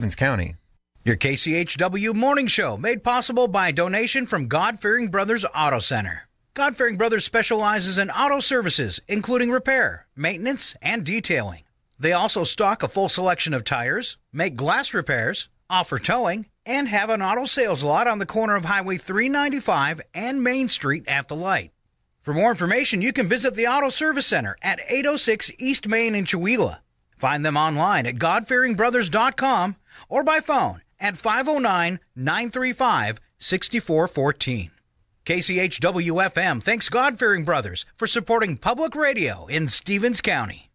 Stevens County. Your KCHW morning show made possible by a donation from God-Fearing Brothers Auto Center. God-Fearing Brothers specializes in auto services, including repair, maintenance, and detailing. They also stock a full selection of tires, make glass repairs, offer towing, and have an auto sales lot on the corner of Highway 395 and Main Street at the light. For more information, you can visit the Auto Service Center at 806 East Main in Chewelah. Find them online at godfearingbrothers.com or by phone at 509-935-6414. KCHW-FM thanks God-Fearing Brothers for supporting public radio in Stevens County.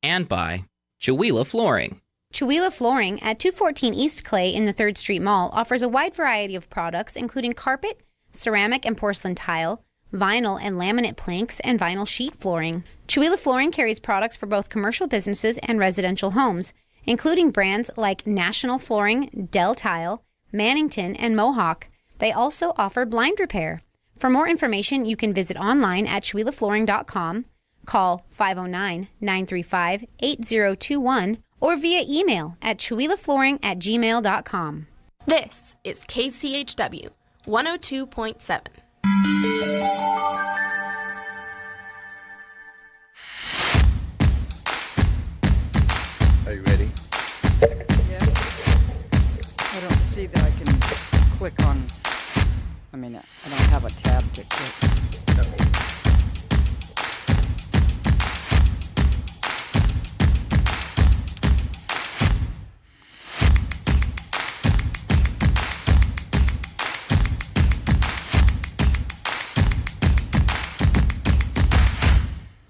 And by Chewelah Flooring. Chewelah Flooring at 214 East Clay in the 3rd Street Mall offers a wide variety of products including carpet, ceramic and porcelain tile, vinyl and laminate planks, and vinyl sheet flooring. Chewelah Flooring carries products for both commercial businesses and residential homes, including brands like National Flooring, Del Tile, Mannington, and Mohawk. They also offer blind repair. For more information, you can visit online at CheweLaFlooring.com, call 509-935-8021, or via email at CheweLaFlooring@gmail.com. This is KCHW 102.7. Are you ready? Yeah. I don't see that I can click on. I mean, I don't have a tab to click.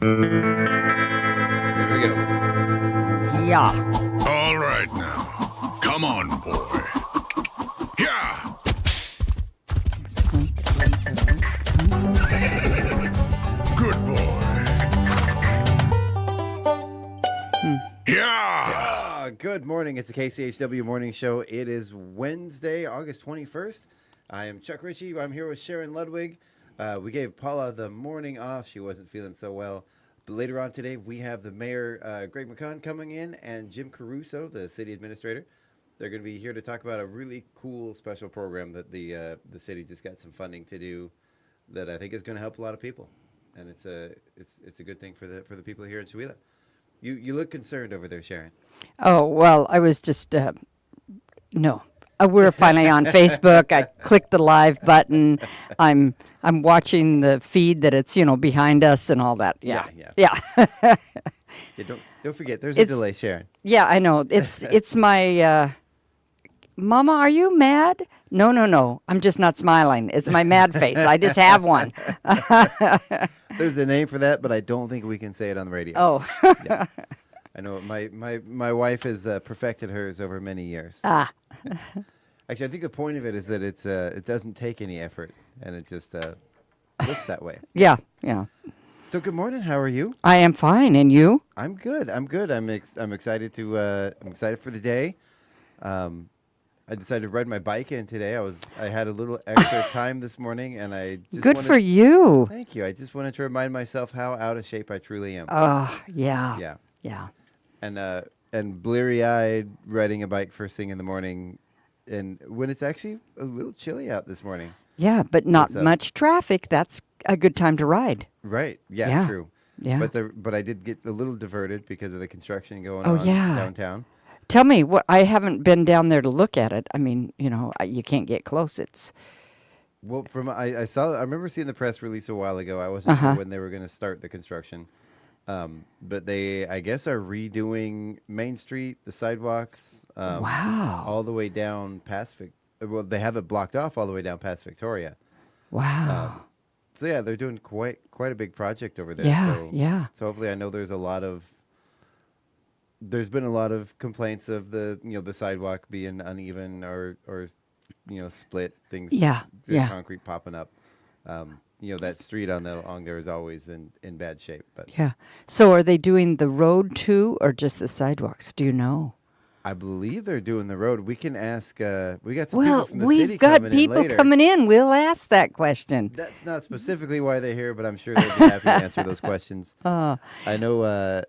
Here we go. Yeah. All right now. Come on, boy. Yeah. Good boy. Yeah. Good morning. It's the KCHW Morning Show. It is Wednesday, August 21st. I am Chuck Ritchie. I'm here with Sharon Ludwig. We gave Paula the morning off. She wasn't feeling so well. But later on today, we have the mayor, Greg McCunn, coming in, and Jim Carusso, the city administrator. They're going to be here to talk about a really cool special program that the city just got some funding to do that I think is going to help a lot of people. And it's a good thing for the people here in Chewelah. You look concerned over there, Sharon. Oh, well, I was just, no. We're finally on Facebook. I clicked the live button. I'm watching the feed that it's, behind us and all that. Yeah. Yeah, don't forget, there's a delay, Sharon. Yeah, I know. It's my, Mama, are you mad? No. I'm just not smiling. It's my mad face. I just have one. There's a name for that, but I don't think we can say it on the radio. Oh. Yeah. I know my wife has perfected hers over many years. Ah. Actually, I think the point of it is that it doesn't take any effort, and it just looks that way. Yeah. So good morning. How are you? I am fine, and you? I'm good. I'm excited I'm excited for the day. I decided to ride my bike in today. I had a little extra time this morning, and I just good for you. Thank you. I just wanted to remind myself how out of shape I truly am. Oh, yeah. Yeah. And bleary-eyed riding a bike first thing in the morning, and when it's actually a little chilly out this morning. Yeah, but not much traffic. That's a good time to ride. Right. Yeah. True. Yeah. But I did get a little diverted because of the construction going on downtown. Tell me, I haven't been down there to look at it. I mean, you can't get close. It's well, I remember seeing the press release a while ago. I wasn't sure when they were going to start the construction. But they, I guess, are redoing Main Street, the sidewalks. Wow. All the way down past they have it blocked off all the way down past Victoria. Wow. So yeah, they're doing quite a big project over there. Yeah. So hopefully, I know there's been a lot of complaints of the sidewalk being uneven or split things. Yeah. Concrete popping up. That street along there is always in bad shape. But yeah. So are they doing the road too, or just the sidewalks? Do you know? I believe they're doing the road. We can ask. We got some well, people from the city we've got coming people in later. coming in. We'll ask that question. That's not specifically why they're here, but I'm sure they'd be happy to answer those questions. I know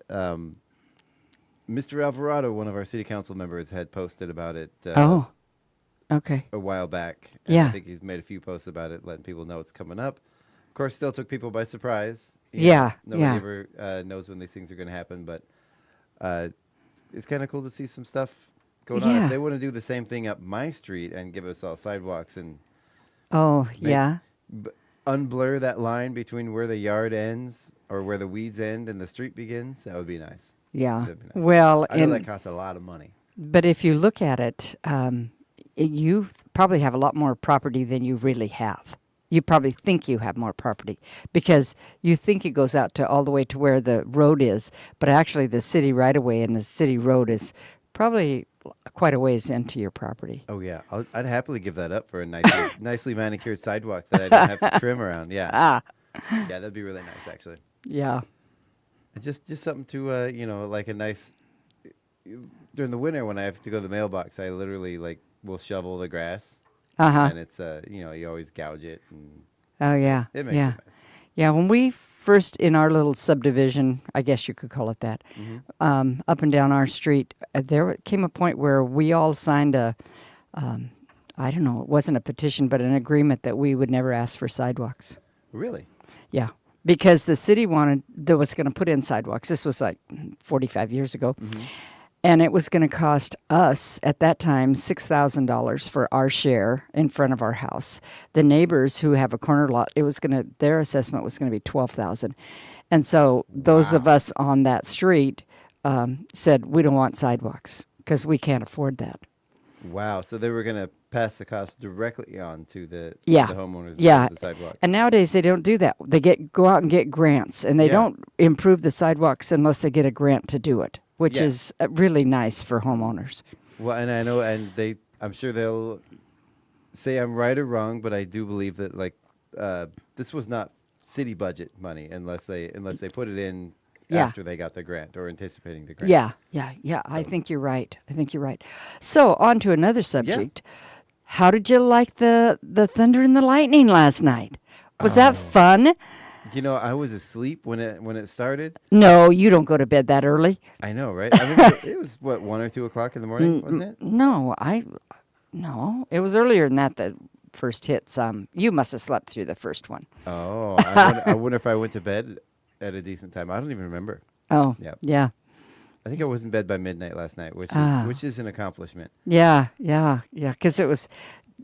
Mr. Alvarado, one of our city council members, had posted about it Okay. a while back. And Yeah. I think he's made a few posts about it, letting people know it's coming up. Of course, still took people by surprise. Yeah, Nobody yeah. ever knows when these things are going to happen, but it's kind of cool to see some stuff going on. Yeah. If they want to do the same thing up my street and give us all sidewalks and Oh, Make- yeah. unblur that line between where the yard ends or where the weeds end and the street begins, that would be nice. Yeah. That'd be nice. Well, I know that costs a lot of money. but if you look at it, you probably have a lot more property than you really have. You probably think you have more property because you think it goes out to all the way to where the road is, but actually the city right of way and the city road is probably quite a ways into your property. Oh yeah, I'd happily give that up for a nicely manicured sidewalk that I don't have to trim around. Yeah, yeah, that'd be really nice actually. Yeah. And just something to like a nice during the winter when I have to go to the mailbox, I literally will shovel the grass, and it's you always gouge it, and Oh, yeah. it makes yeah. it nice. Yeah, when we first in our little subdivision, I guess you could call it that, up and down our street, there came a point where we all signed I don't know, it wasn't a petition, but an agreement that we would never ask for sidewalks. Really? Yeah, because the city was going to put in sidewalks. This was like 45 years ago. And it was going to cost us at that time $6,000 for our share in front of our house. The neighbors who have a corner lot, their assessment was going to be $12,000. And so those of us on that street said we don't want sidewalks because we can't afford that. Wow. So they were going to pass the cost directly on to the Yeah. homeowners Yeah. of the sidewalk. And nowadays they don't do that. They go out and get grants, and they Yeah. don't improve the sidewalks unless they get a grant to do it, which Yeah. is really nice for homeowners. Well, and I know, and I'm sure they'll say I'm right or wrong, but I do believe that this was not city budget money unless they put it in Yeah. after they got the grant or anticipating the grant. Yeah. I think you're right. So on to another subject. How did you like the thunder and the lightning last night? Was that fun? I was asleep when it started. No, you don't go to bed that early. I know, right? I remember it was 1 or 2 o'clock in the morning, wasn't it? No, it was earlier than that first hit. You must have slept through the first one. Oh, I wonder if I went to bed at a decent time. I don't even remember. Oh, Yep. yeah. I think I was in bed by midnight last night, which is an accomplishment. Yeah, because it was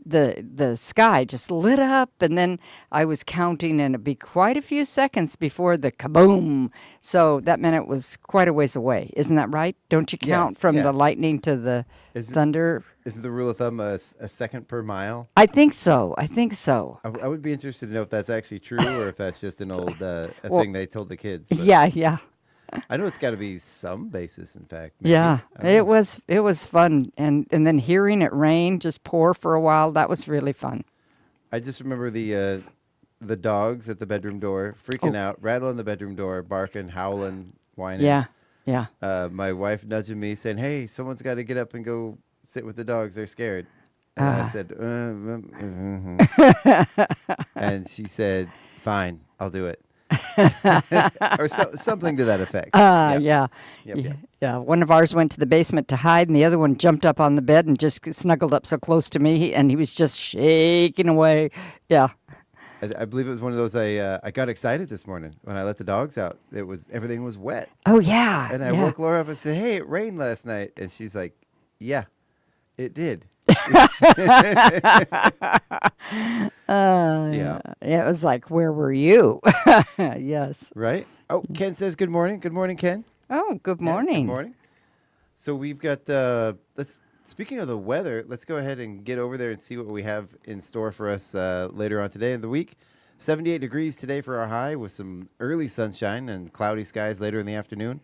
the sky just lit up, and then I was counting, and it'd be quite a few seconds before the kaboom. So that meant it was quite a ways away. Isn't that right? Don't you count from the lightning to the thunder? Isn't the rule of thumb a second per mile? I think so. I would be interested to know if that's actually true or if that's just an old thing they told the kids. But Yeah. I know it's got to be some basis, in fact. Maybe. Yeah, I don't know. it was fun, and then hearing it rain, just pour for a while, that was really fun. I just remember the dogs at the bedroom door freaking out, rattling the bedroom door, barking, howling, whining. Yeah. My wife nudging me, saying, "Hey, someone's got to get up and go sit with the dogs. They're scared." And I said, and she said, "Fine, I'll do it." or something to that effect. Yeah. Yep. Yeah. One of ours went to the basement to hide, and the other one jumped up on the bed and just snuggled up so close to me, and he was just shaking away. Yeah. I believe it was one of those. I got excited this morning when I let the dogs out. Everything was wet, Oh, yeah. and I woke Laura up and said, "Hey, it rained last night," and she's like, "Yeah, it did." Yeah. It was like, where were you? Yes. Right? Oh, Ken says good morning. Good morning, Ken. Oh, good Yeah, morning. good morning. So we've got speaking of the weather, let's go ahead and get over there and see what we have in store for us later on today in the week. 78 degrees today for our high with some early sunshine and cloudy skies later in the afternoon.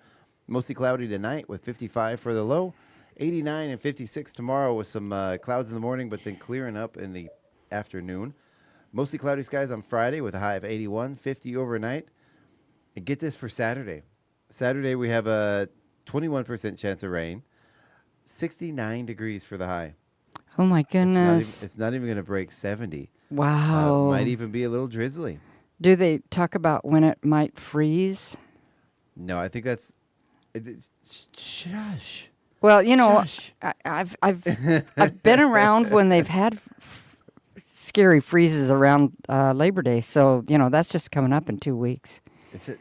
Mostly cloudy tonight with 55 for the low. 89 and 56 tomorrow with some clouds in the morning, but then clearing up in the afternoon. Mostly cloudy skies on Friday with a high of 81, 50 overnight. And get this for Saturday. Saturday we have a 21% chance of rain. 69 degrees for the high. Oh, my goodness. It's not even going to break 70. Wow. Might even be a little drizzly. Do they talk about when it might freeze? No, I think that's Shush. Well, Shush. I've been around when they've had scary freezes around Labor Day, so that's just coming up in 2 weeks.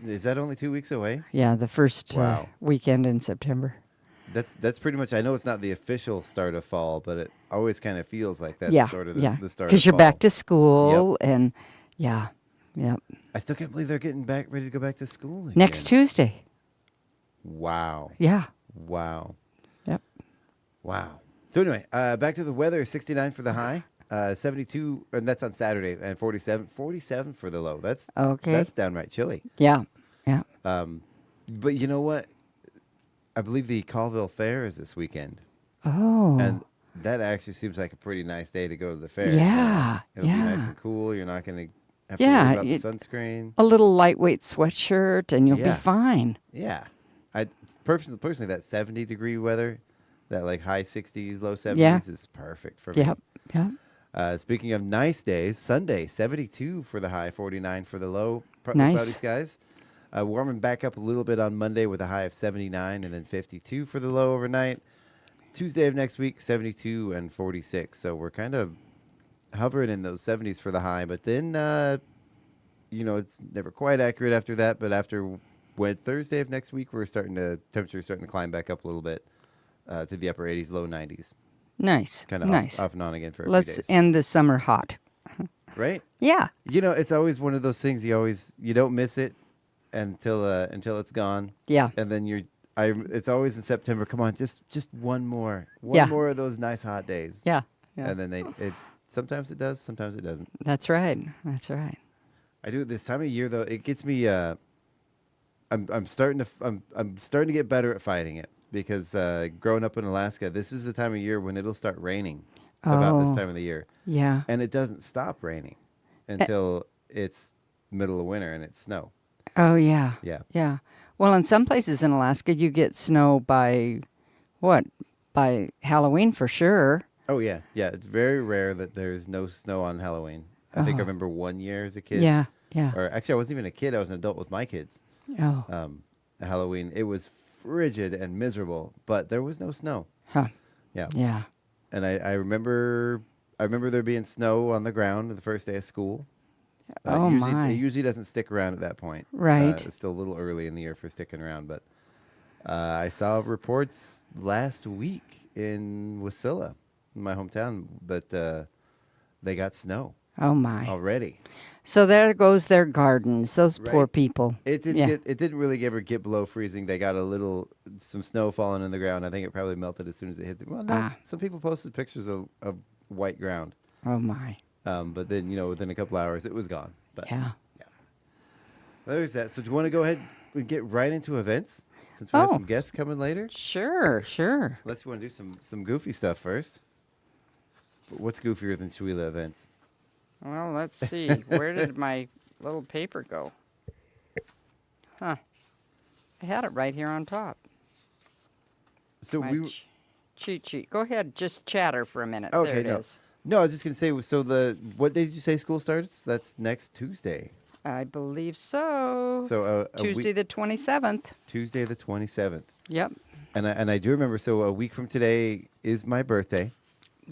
Is that only 2 weeks away? Yeah, the first Wow. weekend in September. That's pretty much. I know it's not the official start of fall, but it always kind of feels like that's Yeah, sort of yeah. the start. Because of you're fall. back to school, and yep. I still can't believe they're getting ready to go back to school again. Next Tuesday. Wow. Yeah. Wow. Yep. Wow. So anyway, back to the weather. 69 for the high, 72, and that's on Saturday, and 47 for the low. That's Okay. That's downright chilly. Yeah. Yeah. But you know what? I believe the Colville Fair is this weekend, Oh. and that actually seems like a pretty nice day to go to the fair. Yeah, It'll be nice yeah. and cool. You're not going to have to Yeah, worry about the it- sunscreen. A little lightweight sweatshirt, and you'll Yeah. be fine. Yeah. Personally, that 70-degree weather, that like high 60s, low 70s Yeah. is perfect for me. Yep. Yep. Speaking of nice days, Sunday, 72 for the high, 49 for the low. Partly Nice. cloudy skies. Warming back up a little bit on Monday with a high of 79 and then 52 for the low overnight. Tuesday of next week, 72 and 46. So we're kind of hovering in those 70s for the high. But then, it's never quite accurate after that. But after Thursday of next week, temperature's starting to climb back up a little bit to the upper 80s, low 90s. Nice. Kind of nice. off and on again for a few Let's days. end the summer hot. Right? Yeah. It's always one of those things you don't miss it until it's gone. Yeah. And then it's always in September. Come on, just one more Yeah. more of those nice hot days. Yeah. Yeah. And then sometimes it does, sometimes it doesn't. That's right. That's right. I do it this time of year though. It gets me. I'm starting to get better at fighting it because growing up in Alaska, this is the time of year when it'll start raining about this Oh. time of the year, Yeah. and it doesn't stop raining until it's middle of winter and it's snow. Oh, yeah. Yeah. Yeah. Well, in some places in Alaska, you get snow by what? By Halloween for sure. Oh yeah, yeah. It's very rare that there's no snow on Halloween. I think I remember one year as a kid. Yeah. Yeah. Or actually, I wasn't even a kid. I was an adult with my kids. Oh. At Halloween, it was frigid and miserable, but there was no snow. Huh. Yeah. Yeah. And I remember there being snow on the ground the first day of school. Oh, my. It usually doesn't stick around at that point. Right. It's still a little early in the year for sticking around, but I saw reports last week in Wasilla, in my hometown, that they got snow Oh, my. already. So there goes their gardens. Those poor Right. people. It didn't Yeah. it didn't really ever get below freezing. They got some snow falling in the ground. I think it probably melted as soon as it hit the. Well, no, Ah. some people posted pictures of white ground. Oh, my. But then within a couple hours it was gone. But Yeah. there's that. So do you want to go ahead and get right into events since we have Oh. some guests coming later? Sure. Sure. Unless you want to do some goofy stuff first. But what's goofier than Shuila events? Well, let's see. Where did my little paper go? Huh. I had it right here on top. So My we. cheat sheet. Go ahead. Just chatter for a minute. Okay, there it no. is. No, I was just gonna say. So what day did you say school starts? That's next Tuesday. I believe so. So Tuesday the 27th. Tuesday the 27th. Yep. And I do remember. So a week from today is my birthday,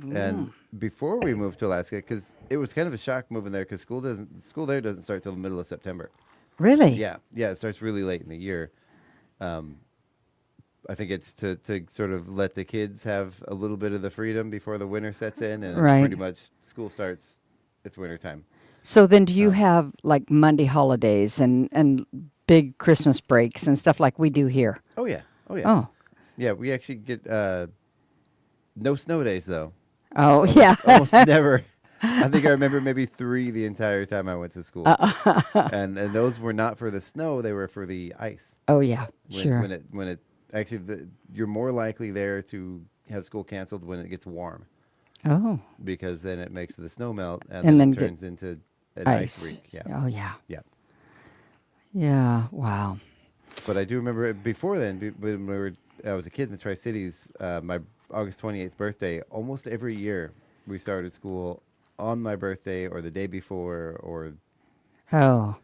and before we moved to Alaska, because it was kind of a shock moving there, because school there doesn't start till the middle of September. Really? Yeah, it starts really late in the year. I think it's to sort of let the kids have a little bit of the freedom before the winter sets in, and Right. it's pretty much school starts. It's winter time. So then do you have like Monday holidays and big Christmas breaks and stuff like we do here? Oh yeah. Oh. Yeah, we actually get no snow days though. Oh, yeah. Almost never. I think I remember maybe 3 the entire time I went to school, and those were not for the snow; they were for the ice. Oh, yeah. When, Sure. when it actually you're more likely there to have school canceled when it gets warm, Oh. because then it makes the snow melt and, And then then it get turns into an ice rink. Yeah, Oh, yeah. yeah. Yeah. Wow. But I do remember it before then, when I was a kid in the Tri-Cities, my August 28th birthday, almost every year we started school on my birthday or the day before, or Oh.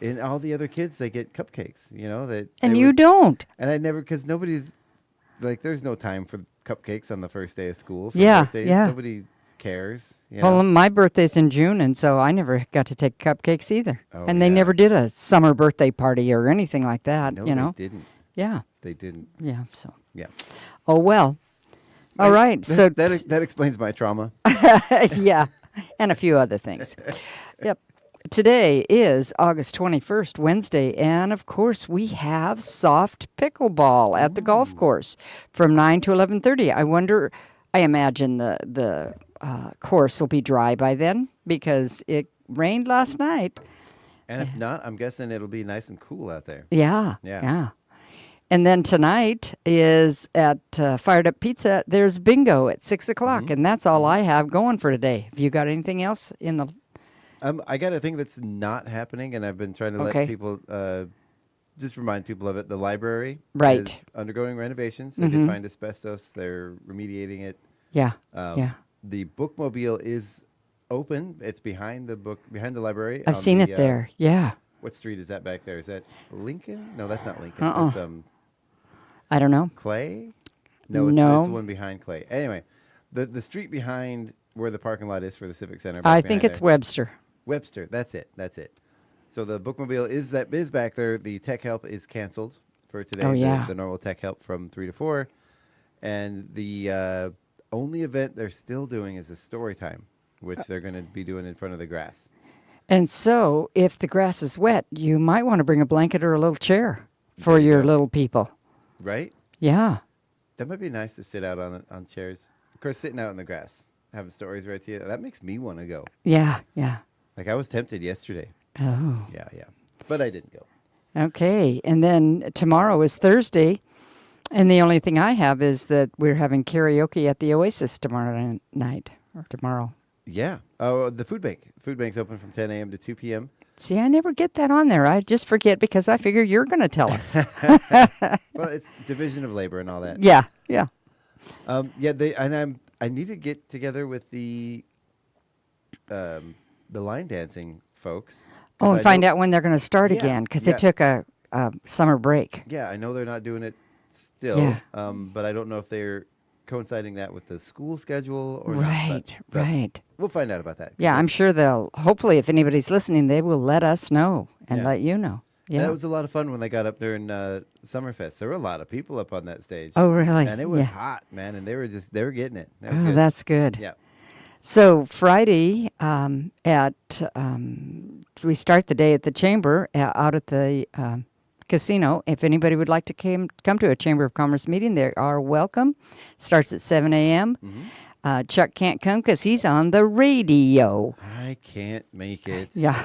And all the other kids, they get cupcakes, And you don't. And I never, because nobody's, like, there's no time for cupcakes on the first day of school. For Yeah, birthdays. yeah. Nobody cares. Well, my birthday's in June, and so I never got to take cupcakes either. Oh, and they yeah. never did a summer birthday party or anything like that, No, you know? they didn't. Yeah, They didn't. yeah, so. Yeah. Oh, well. All right, so. That explains my trauma. Yeah, and a few other things. Yep. Today is August 21st, Wednesday, and of course we have soft pickleball at the golf course from 9 to 11:30. I imagine the course will be dry by then because it rained last night. And if not, I'm guessing it'll be nice and cool out there. Yeah. Yeah. And then tonight is at Fired Up Pizza. There's bingo at 6 o'clock, and that's all I have going for today. Have you got anything else in the... I got a thing that's not happening, and I've been trying to Okay. let people, just remind people of it. The library Right. is undergoing renovations. They did find asbestos. They're remediating it. Yeah, Um, The bookmobile is open. It's behind the library. I've on seen the, it there. Yeah. What street is that back there? Is that Lincoln? No, that's not Lincoln. Uh-uh. That's I don't know. Clay? No, it's No. the one behind Clay. Anyway, the street behind where the parking lot is for the Civic Center. I back think behind it's there. Webster. Webster. That's it. So the bookmobile is back there. The tech help is canceled for today. Oh, yeah. The normal tech help from 3 to 4. And the only event they're still doing is a story time, which they're going to be doing in front of the grass. And so, if the grass is wet, you might want to bring a blanket or a little chair for There you your go. little people. Right? Yeah. That might be nice to sit out on chairs. Of course, sitting out in the grass, having stories read to you, that makes me want to go. Yeah, yeah. Like, I was tempted yesterday. Oh. Yeah. But I didn't go. Okay. And then tomorrow is Thursday. And the only thing I have is that we're having karaoke at the Oasis tomorrow night or tomorrow. Yeah. Oh, the food bank. Food bank's open from 10 a.m. to 2 p.m. See, I never get that on there. I just forget because I figure you're going to tell us. Well, it's division of labor and all that. Yeah, yeah. I need to get together with the line dancing folks. Oh, and find out when they're going to start Yeah, again because yeah. they took a summer break. Yeah, I know they're not doing it still. Yeah. But I don't know if they're coinciding that with the school schedule or not. Right, But right. We'll find out about that. 'cause Yeah, I'm that's- sure they'll, hopefully, if anybody's listening, they will let us know and Yeah. let you know. Yeah. That was a lot of fun when they got up there in Summerfest. There were a lot of people up on that stage. Oh, really? And it was Yeah. hot, man, and they were getting it. That was Oh, good. that's good. Yeah. So Friday we start the day at the chamber out at the casino. If anybody would like to come to a Chamber of Commerce meeting, they are welcome. Starts at 7 a.m. Chuck can't come because he's on the radio. I can't make it. Yeah.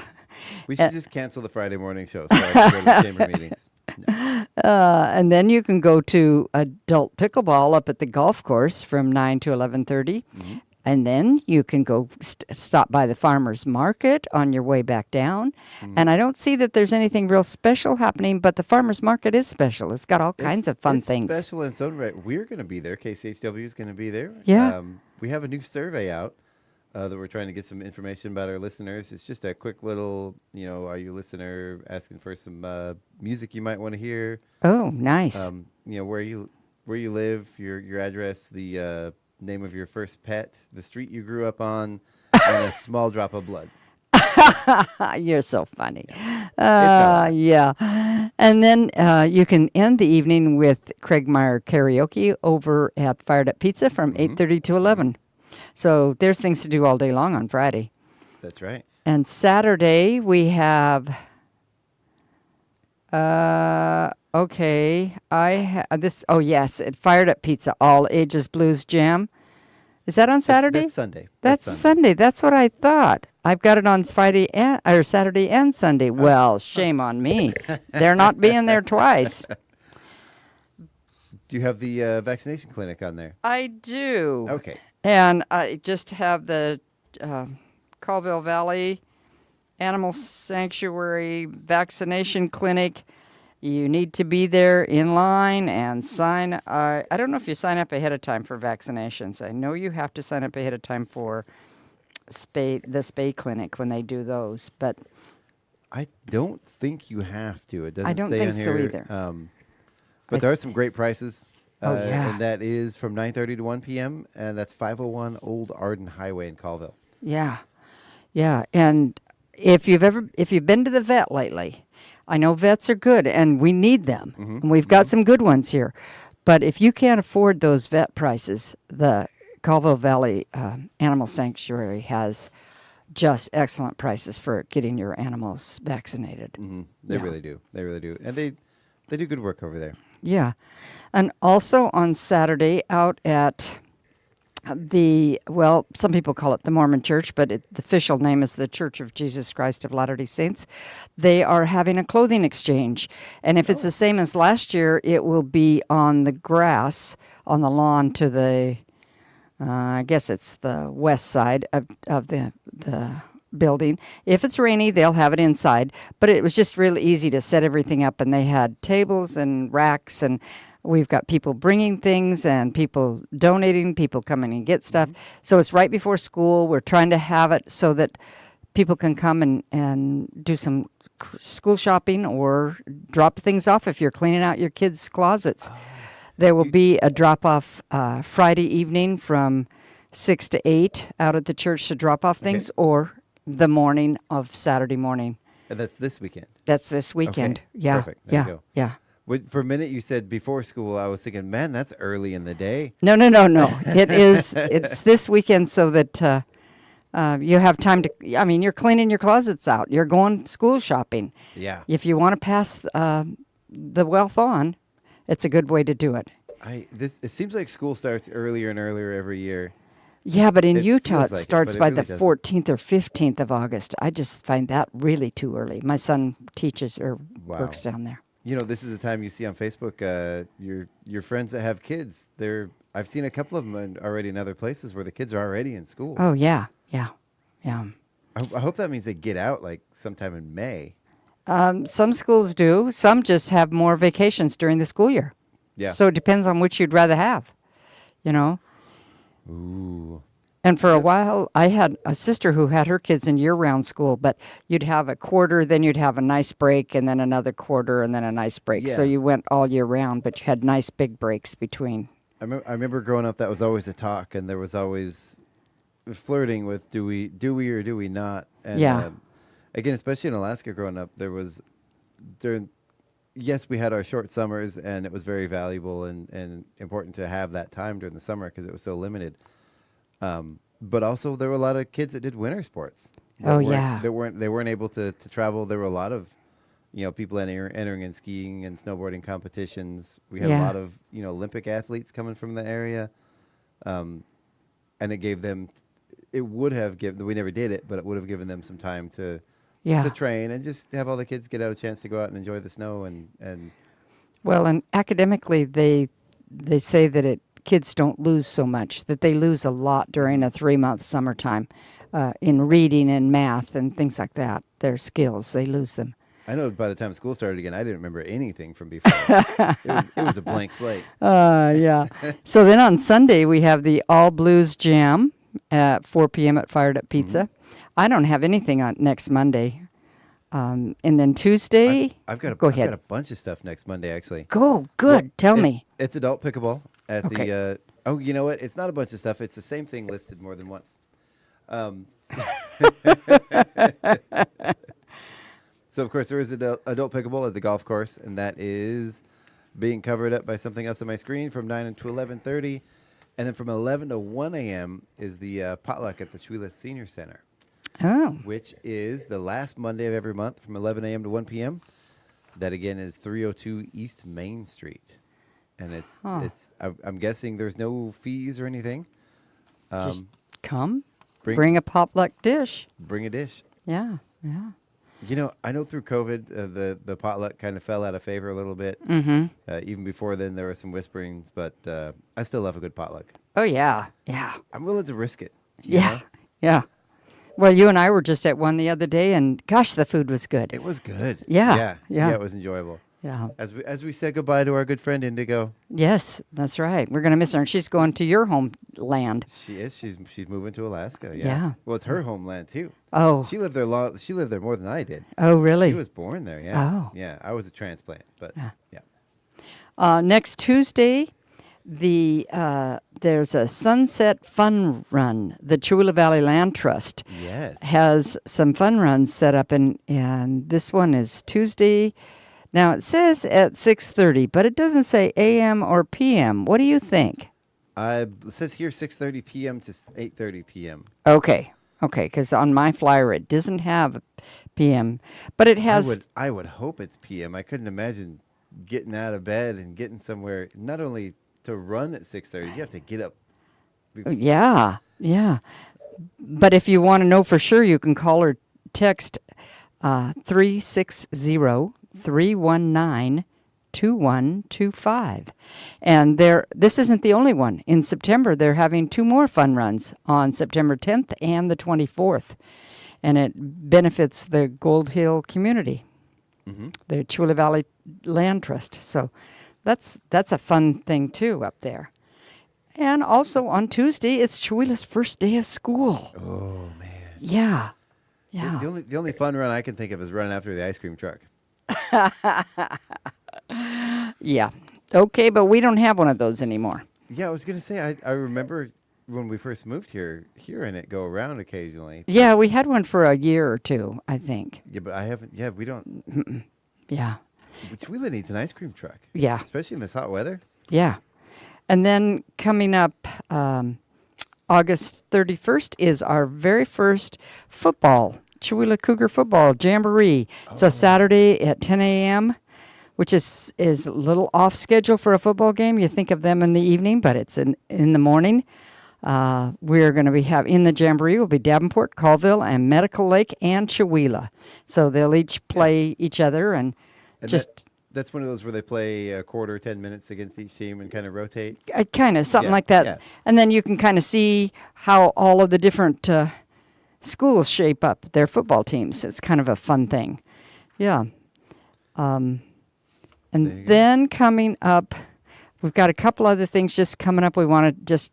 We should just cancel the Friday morning show so I can go to the chamber meetings. And then you can go to adult pickleball up at the golf course from 9 to 11:30. And then you can go stop by the farmer's market on your way back down. And I don't see that there's anything real special happening, but the farmer's market is special. It's got all kinds of fun things. It's special in its own right. We're going to be there. KCHW is going to be there. Yeah. We have a new survey out that we're trying to get some information about our listeners. It's just a quick little, are you a listener, asking for some music you might want to hear. Oh, nice. Where you live, your address, the name of your first pet, the street you grew up on, and a small drop of blood. You're so funny. all right. Yeah. And then you can end the evening with Craig Meyer karaoke over at Fired Up Pizza from 8:30 to 11. So there's things to do all day long on Friday. That's right. And Saturday we have okay. Oh yes, it Fired Up Pizza All Ages Blues Jam. Is that on Saturday? That's Sunday. That's Sunday. That's what I thought. I've got it on Saturday and Sunday. Well, shame on me. They're not being there twice. Do you have the vaccination clinic on there? I do. Okay. And I just have the Colville Valley Animal Sanctuary Vaccination Clinic. You need to be there in line and sign. I don't know if you sign up ahead of time for vaccinations. I know you have to sign up ahead of time for the spay clinic when they do those. But I don't think you have to. It doesn't I don't say think on so here. either. But there are some great prices. Oh, yeah. And that is from 9:30 to 1 p.m. And that's 501 Old Arden Highway in Colville. Yeah. Yeah. And if you've been to the vet lately, I know vets are good and we need them. And we've got some good ones here. But if you can't afford those vet prices, the Colville Valley Animal Sanctuary has just excellent prices for getting your animals vaccinated. They really do. They really do. And they do good work over there. Yeah. And also on Saturday out at some people call it the Mormon Church, but the official name is the Church of Jesus Christ of Latter-day Saints. They are having a clothing exchange. And if it's the same as last year, it will be on the grass on the lawn to the, I guess it's the west side of the building. If it's rainy, they'll have it inside. But it was just really easy to set everything up, and they had tables and racks, and we've got people bringing things and people donating, people coming and get stuff. So it's right before school. We're trying to have it so that people can come and do some school shopping or drop things off if you're cleaning out your kids' closets. There will be a drop-off Friday evening from 6 to 8 out at the church to drop off things, or the morning of Saturday morning. And that's this weekend. That's this weekend. Okay. Yeah. Perfect. There you go. Yeah. For a minute, you said before school. I was thinking, man, that's early in the day. No. It is. It's this weekend so that you have time to. I mean, you're cleaning your closets out. You're going school shopping. Yeah. If you want to pass the wealth on, it's a good way to do it. It seems like school starts earlier and earlier every year. Yeah, but in It Utah, feels it like it, starts but it by really the doesn't. 14th or 15th of August. I just find that really too early. My son teaches or works down there. You know, this is the time you see on Facebook your friends that have kids. I've seen a couple of them already in other places where the kids are already in school. Oh, yeah. I hope that means they get out like sometime in May. Some schools do. Some just have more vacations during the school year. Yeah. So it depends on which you'd rather have, you know. Ooh. And for a while, I had a sister who had her kids in year-round school, but you'd have a quarter, then you'd have a nice break, and then another quarter, and then a nice break. So Yeah. you went all year round, but you had nice big breaks between. I remember growing up, that was always a talk, and there was always flirting with do we or do we not? And Yeah. Again, especially in Alaska growing up, there was yes, we had our short summers, and it was very valuable and important to have that time during the summer because it was so limited. But also there were a lot of kids that did winter sports. Oh, yeah. They weren't able to travel. There were a lot of, people entering in skiing and snowboarding competitions. We had a Yeah. lot of, Olympic athletes coming from the area. And it would have given, we never did it, but it would have given them some time to train and just have all the kids get out a chance to go out and enjoy the snow and Well, and academically, they say that kids don't lose so much, that they lose a lot during a 3-month summertime in reading and math and things like that. Their skills, they lose them. I know by the time school started again, I didn't remember anything from before. It was a blank slate. Yeah. So then on Sunday, we have the All Blues Jam at 4 p.m. at Fired Up Pizza. I don't have anything on next Monday. And then Tuesday, I've got go I've ahead. got a bunch of stuff next Monday, actually. Go, good. Tell me. It's adult pickleball at Okay. the. Oh, you know what? It's not a bunch of stuff. It's the same thing listed more than once. So of course there is adult pickleball at the golf course, and that is being covered up by something else on my screen from 9 to 11:30, and then from 11 to 1 a.m. is the potluck at the Chula Senior Center, Oh, which is the last Monday of every month from 11 a.m. to 1 p.m. That again is 302 East Main Street, and I'm guessing there's no fees or anything. just come, bring- bring a potluck dish. Bring a dish. Yeah. I know through COVID, the potluck kind of fell out of favor a little bit. Mm-hmm. Even before then, there were some whisperings, but I still love a good potluck. Oh, yeah. I'm willing to risk it. you know? Yeah. Well, you and I were just at one the other day, and gosh, the food was good. It was good. Yeah. Yeah, it was enjoyable. Yeah. As we said goodbye to our good friend Indigo. Yes, that's right. We're going to miss her. And she's going to your homeland. She is. She's moving to Alaska. Yeah. Yeah. Well, it's her homeland too. Oh. She lived there She lived there more than I did. Oh, really? She was born there. Yeah. Oh. Yeah. I was a transplant, but yeah. Next Tuesday, there's a Sunset Fun Run. The Chula Valley Land Trust Yes. has some fun runs set up, and this one is Tuesday. Now, it says at 6:30, but it doesn't say a.m. or p.m. What do you think? It says here 6:30 p.m. to 8:30 p.m. Okay, because on my flyer it doesn't have p.m., but it has... I would hope it's p.m. I couldn't imagine getting out of bed and getting somewhere, not only to run at 6:30, you have to get up. Yeah. But if you want to know for sure, you can call or text 360-319-2125. And this isn't the only one. In September, they're having 2 more fun runs on September 10th and the 24th. And it benefits the Gold Hill community, the Chula Valley Land Trust. So that's a fun thing, too, up there. And also on Tuesday, it's Chihuahua's first day of school. Oh, man. Yeah. The only fun run I can think of is running after the ice cream truck. Yeah. Okay, but we don't have one of those anymore. Yeah, I was going to say, I remember when we first moved here, hearing it go around occasionally. Yeah, we had one for a year or 2, I think. Yeah, but I haven't. Yeah, we don't. Yeah. Chihuahua needs an ice cream truck. Yeah. Especially in this hot weather. Yeah. And then coming up August 31st is our very first Chihuahua Cougar football jamboree. It's a Saturday at 10 a.m., which is a little off schedule for a football game. You think of them in the evening, but it's in the morning. We're going to be in the jamboree will be Davenport, Colville, and Medical Lake and Chihuahua. So they'll each play each other and just... That's one of those where they play a quarter, 10 minutes against each team and kind of rotate? Kind of, something like that. Yeah. And then you can kind of see how all of the different schools shape up their football teams. It's kind of a fun thing. Yeah. And then coming up, we've got a couple other things just coming up we want to just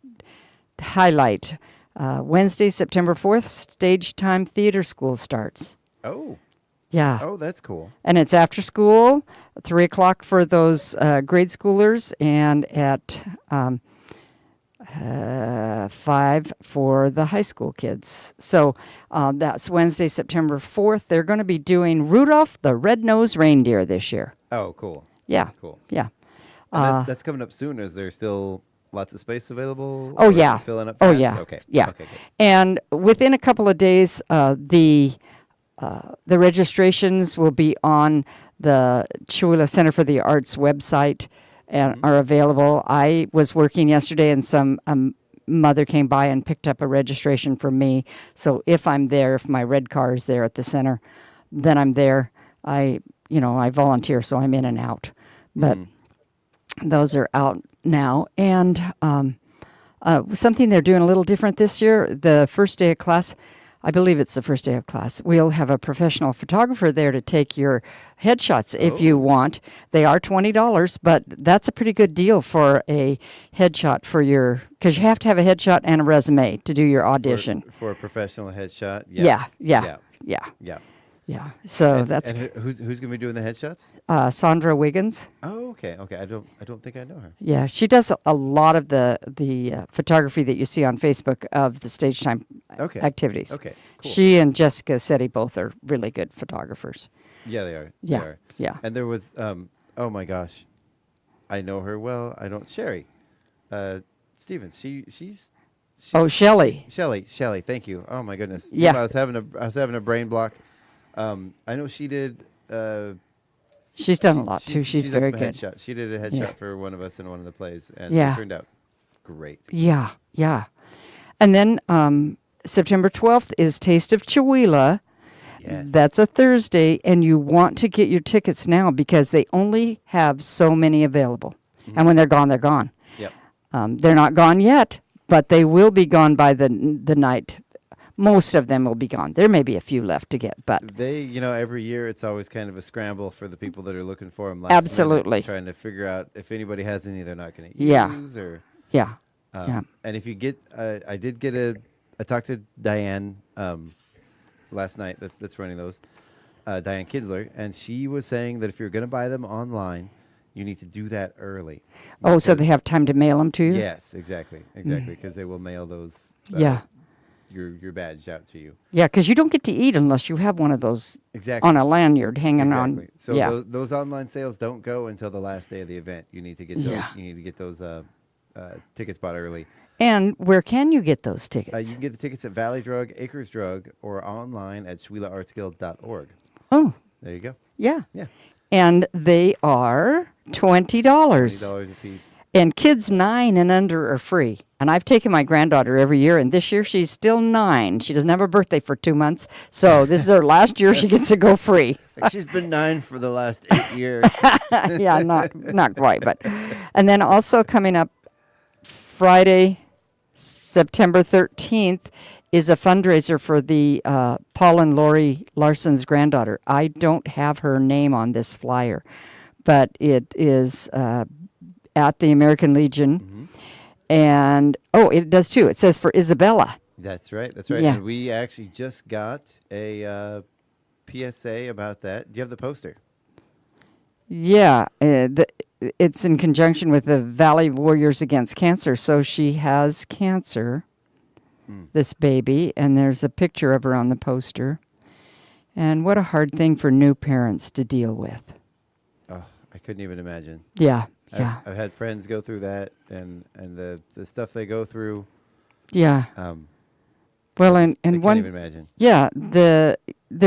highlight. Wednesday, September 4th, Stage Time Theater School starts. Oh. Yeah. Oh, that's cool. And it's after school, 3 o'clock for those grade schoolers, and at 5 for the high school kids. So that's Wednesday, September 4th. They're going to be doing Rudolph the Red-Nosed Reindeer this year. Oh, cool. Yeah. Cool. Yeah. And that's coming up soon. Is there still lots of space available? Oh, Or yeah. Filling up Oh, fast? yeah. Okay. Yeah. Okay, good. And within a couple of days, the registrations will be on the Chihuahua Center for the Arts website and are available. I was working yesterday, and some mother came by and picked up a registration from me. So if I'm there, if my red car is there at the center, then I'm there. I volunteer, so I'm in and out. But those are out now. And something they're doing a little different this year, the first day of class, I believe it's the first day of class, we'll have a professional photographer there to take your headshots if you want. They are $20, but that's a pretty good deal for a headshot because you have to have a headshot and a resume to do your audition. For a professional headshot? Yeah. So and who's going to be doing the headshots? Sandra Wiggins. Oh, okay. I don't think I know her. Yeah, she does a lot of the photography that you see on Facebook of the stage time activities. Okay, cool. She and Jessica Setti both are really good photographers. Yeah, they are. Yeah, They are. yeah. And there was, oh my gosh, I know her well. I don't, Sherry Stevens. She's Shelley. Shelley. Thank you. Oh my goodness. Yeah. I was having a brain block. I know she did. She's done a lot too. She's she does very some good. headshot. She did a headshot Yeah. for one of us in one of the plays, and Yeah. it turned out great. Yeah. And then September 12th is Taste of Chihuahua. Yes. That's a Thursday, and you want to get your tickets now because they only have so many available. And when they're gone, they're gone. Yep. They're not gone yet, but they will be gone by the night. most of them will be gone. There may be a few left to get, but They, every year it's always kind of a scramble for the people that are looking for them. Absolutely. Trying to figure out if anybody has any they're not going to Yeah. use or. yeah. Yeah. And if you get, I did get I talked to Diane last night that's running those, Diane Kidsler, and she was saying that if you're going to buy them online, you need to do that early. Oh, so they because- have time to mail them to you? Yes, exactly, because they will mail those. Yeah. Your badge out to you. Yeah, because you don't get to eat unless you have one of those Exactly. on a lanyard hanging Exactly. on. So yeah. those online sales don't go until the last day of the event. You need to get those, Yeah. you need to get those tickets bought early. And where can you get those tickets? You can get the tickets at Valley Drug, Acres Drug, or online at ShwilaArtsGuild.org. Oh, There you go. yeah. Yeah. And they are $20. $20 a piece. And kids 9 and under are free. And I've taken my granddaughter every year, and this year she's still 9. She doesn't have a birthday for 2 months, so this is her last year she gets to go free. She's been 9 for the last 8 years. Yeah, not quite, but. And then also coming up Friday, September 13th, is a fundraiser for the Paul and Lori Larson's granddaughter. I don't have her name on this flyer, but it is at the American Legion. And, it does too. It says for Isabella. That's right. That's right. Yeah. And we actually just got a PSA about that. Do you have the poster? Yeah, it's in conjunction with the Valley Warriors Against Cancer. So she has cancer, this baby, and there's a picture of her on the poster. And what a hard thing for new parents to deal with. Oh, I couldn't even imagine. Yeah, yeah, I've had friends go through that, and the stuff they go through. yeah. Well, I and can't one, even imagine. yeah, they're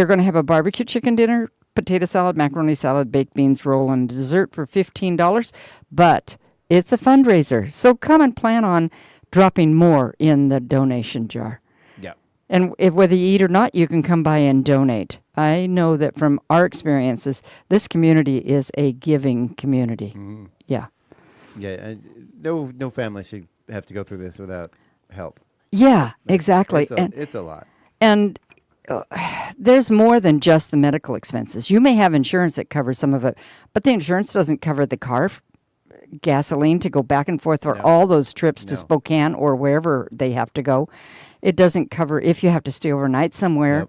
going to have a barbecue chicken dinner, potato salad, macaroni salad, baked beans, roll, and dessert for $15. But it's a fundraiser, so come and plan on dropping more in the donation jar. Yeah. And whether you eat or not, you can come by and donate. I know that from our experiences, this community is a giving community. Mm-hmm. Yeah. Yeah. And no family should have to go through this without help. Yeah, exactly. It's a lot. And there's more than just the medical expenses. You may have insurance that covers some of it, but the insurance doesn't cover the car gasoline to go back and forth for all those trips to Spokane or wherever they have to go. It doesn't cover if you have to stay overnight somewhere.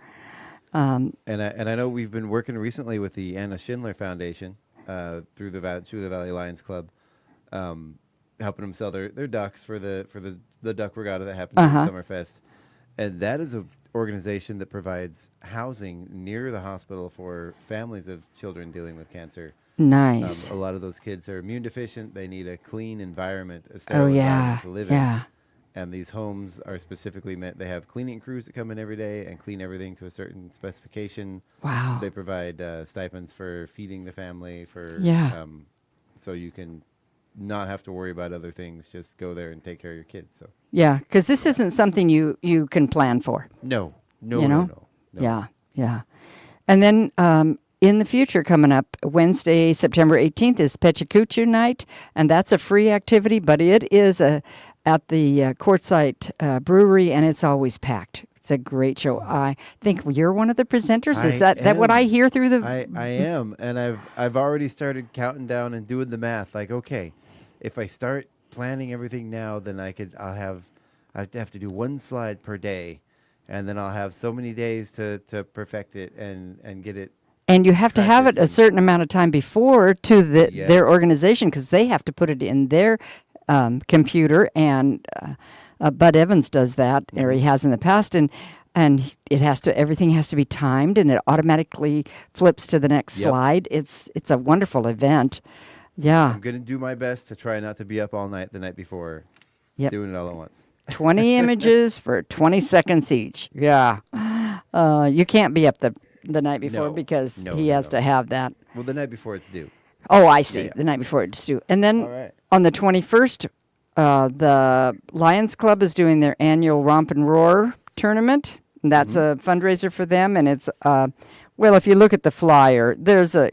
Yep. And I know we've been working recently with the Anna Schindler Foundation through the Valley Lions Club, helping them sell their ducks for the duck regatta that happens at Summerfest. And that is a organization that provides housing near the hospital for families of children dealing with cancer. Nice. A lot of those kids are immune deficient. They need a clean environment, a sterile environment to live in. And these homes are specifically meant, they have cleaning crews that come in every day and clean everything to a certain specification. Wow. They provide stipends for feeding the family, so you can not have to worry about other things. Just go there and take care of your kids. So Yeah, because this isn't something you can plan for. No. Yeah, yeah. And then in the future coming up, Wednesday, September 18th is Pechacucho night, and that's a free activity, but it is at the Quartzsite Brewery, and it's always packed. It's a great show. I think you're one of the presenters. Is that what I hear through the... I am, and I've already started counting down and doing the math. Like, okay, if I start planning everything now, then I have to do one slide per day, and then I'll have so many days to perfect it and get it. And you have to have it a certain amount of time before to their Yes. organization, because they have to put it in their computer, and Bud Evans does that, or he has in the past, and everything has to be timed, and it automatically flips to the next slide. It's a wonderful event. Yeah. I'm going to do my best to try not to be up all night the night before doing it all at once. 20 images for 20 seconds each. Yeah. You can't be up the night before because he has to have that. Well, the night before it's due. Oh, I see. Yeah. The night before it's due. And then All right. on the 21st, the Lions Club is doing their annual Romp and Roar tournament. And that's a fundraiser for them. And it's, well, if you look at the flyer, there's a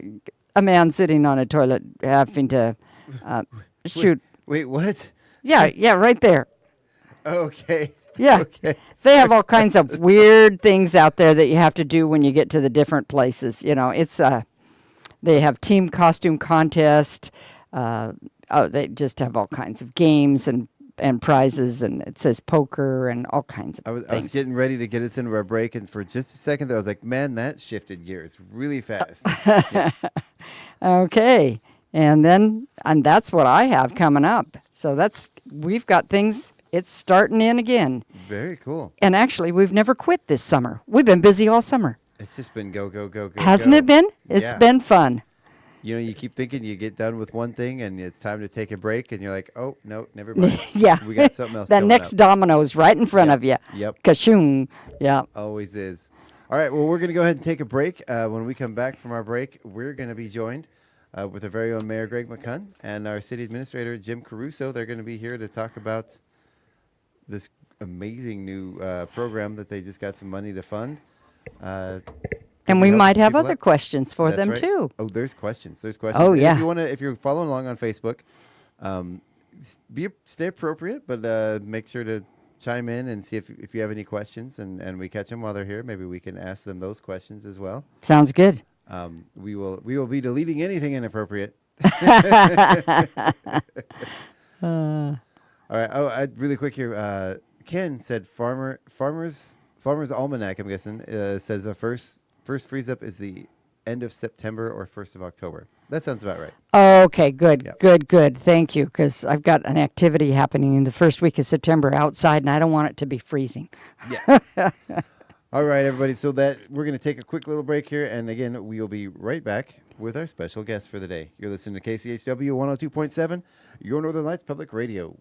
man sitting on a toilet having to shoot. Wait, what? Yeah, right there. Okay. Yeah. Okay. They have all kinds of weird things out there that you have to do when you get to the different places. You know, it's they have team costume contest. They just have all kinds of games and prizes, and it says poker and all kinds of I was things. getting ready to get us into our break, and for just a second there, I was like, man, that shifted gears really fast. Yeah. Okay. And that's what I have coming up. So we've got things, it's starting in again. Very cool. And actually, we've never quit this summer. We've been busy all summer. It's just been go, go, go, go. Hasn't go. it been? It's Yeah. been fun. You know, you keep thinking you get done with one thing and it's time to take a break, and you're like, oh, no, never mind. Yeah. We got something else That coming next up. domino's right in front Yep. of you. Yep. Kashoong. Yeah. Always is. All right, well, we're going to go ahead and take a break. When we come back from our break, we're going to be joined with our very own Mayor Greg McCunn and our city administrator, Jim Caruso. They're going to be here to talk about this amazing new program that they just got some money to fund. And we help might have people other out. questions for That's them right. too. Oh, there's questions. There's questions. Oh, And yeah. If you're following along on Facebook, stay appropriate, but make sure to chime in and see if you have any questions, and we catch them while they're here. Maybe we can ask them those questions as well. Sounds good. We will be deleting anything inappropriate. All right. Oh, really quick here. Ken said Farmer's Almanac, I'm guessing, says the first freeze up is the end of September or 1st of October. That sounds about right. Okay, good, Yep. good. Thank you, because I've got an activity happening in the first week of September outside, and I don't want it to be freezing. Yeah. All right, everybody. So we're going to take a quick little break here, and again, we will be right back with our special guest for the day. You're listening to KCHW 102.7, your Northern Lights Public Radio.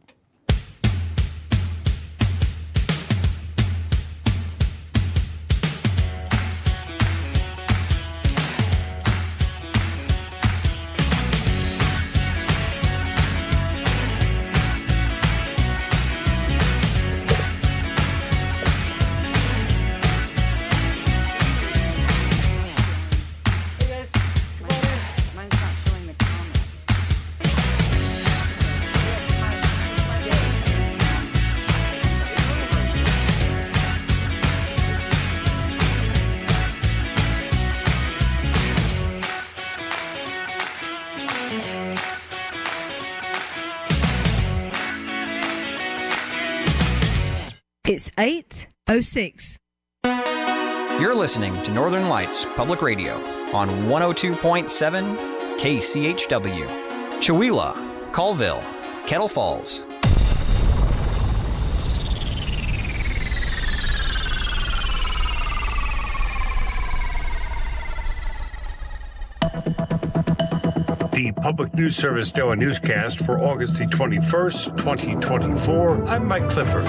It's 8:06. You're listening to Northern Lights Public Radio on 102.7 KCHW. Chewelah, Colville, Kettle Falls. The Public News Service NOAA newscast for August the 21st, 2024. I'm Mike Clifford.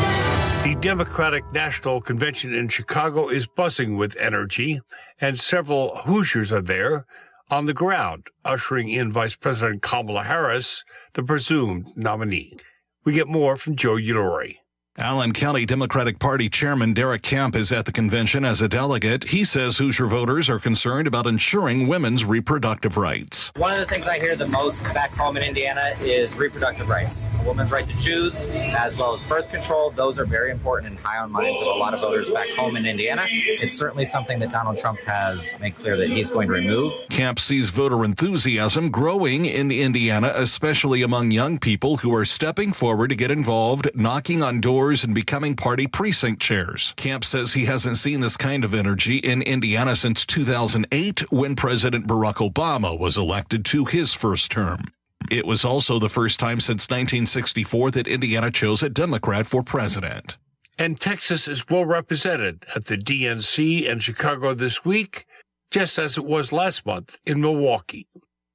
The Democratic National Convention in Chicago is buzzing with energy, and several Hoosiers are there on the ground, ushering in Vice President Kamala Harris, the presumed nominee. We get more from Joe Udori. Allen County Democratic Party Chairman Derek Camp is at the convention as a delegate. He says Hoosier voters are concerned about ensuring women's reproductive rights. One of the things I hear the most back home in Indiana is reproductive rights. A woman's right to choose, as well as birth control. Those are very important and high on minds of a lot of voters back home in Indiana. It's certainly something that Donald Trump has made clear that he's going to remove. Camp sees voter enthusiasm growing in Indiana, especially among young people who are stepping forward to get involved, knocking on doors, and becoming party precinct chairs. Camp says he hasn't seen this kind of energy in Indiana since 2008, when President Barack Obama was elected to his first term. It was also the first time since 1964 that Indiana chose a Democrat for president. And Texas is well represented at the DNC in Chicago this week, just as it was last month in Milwaukee.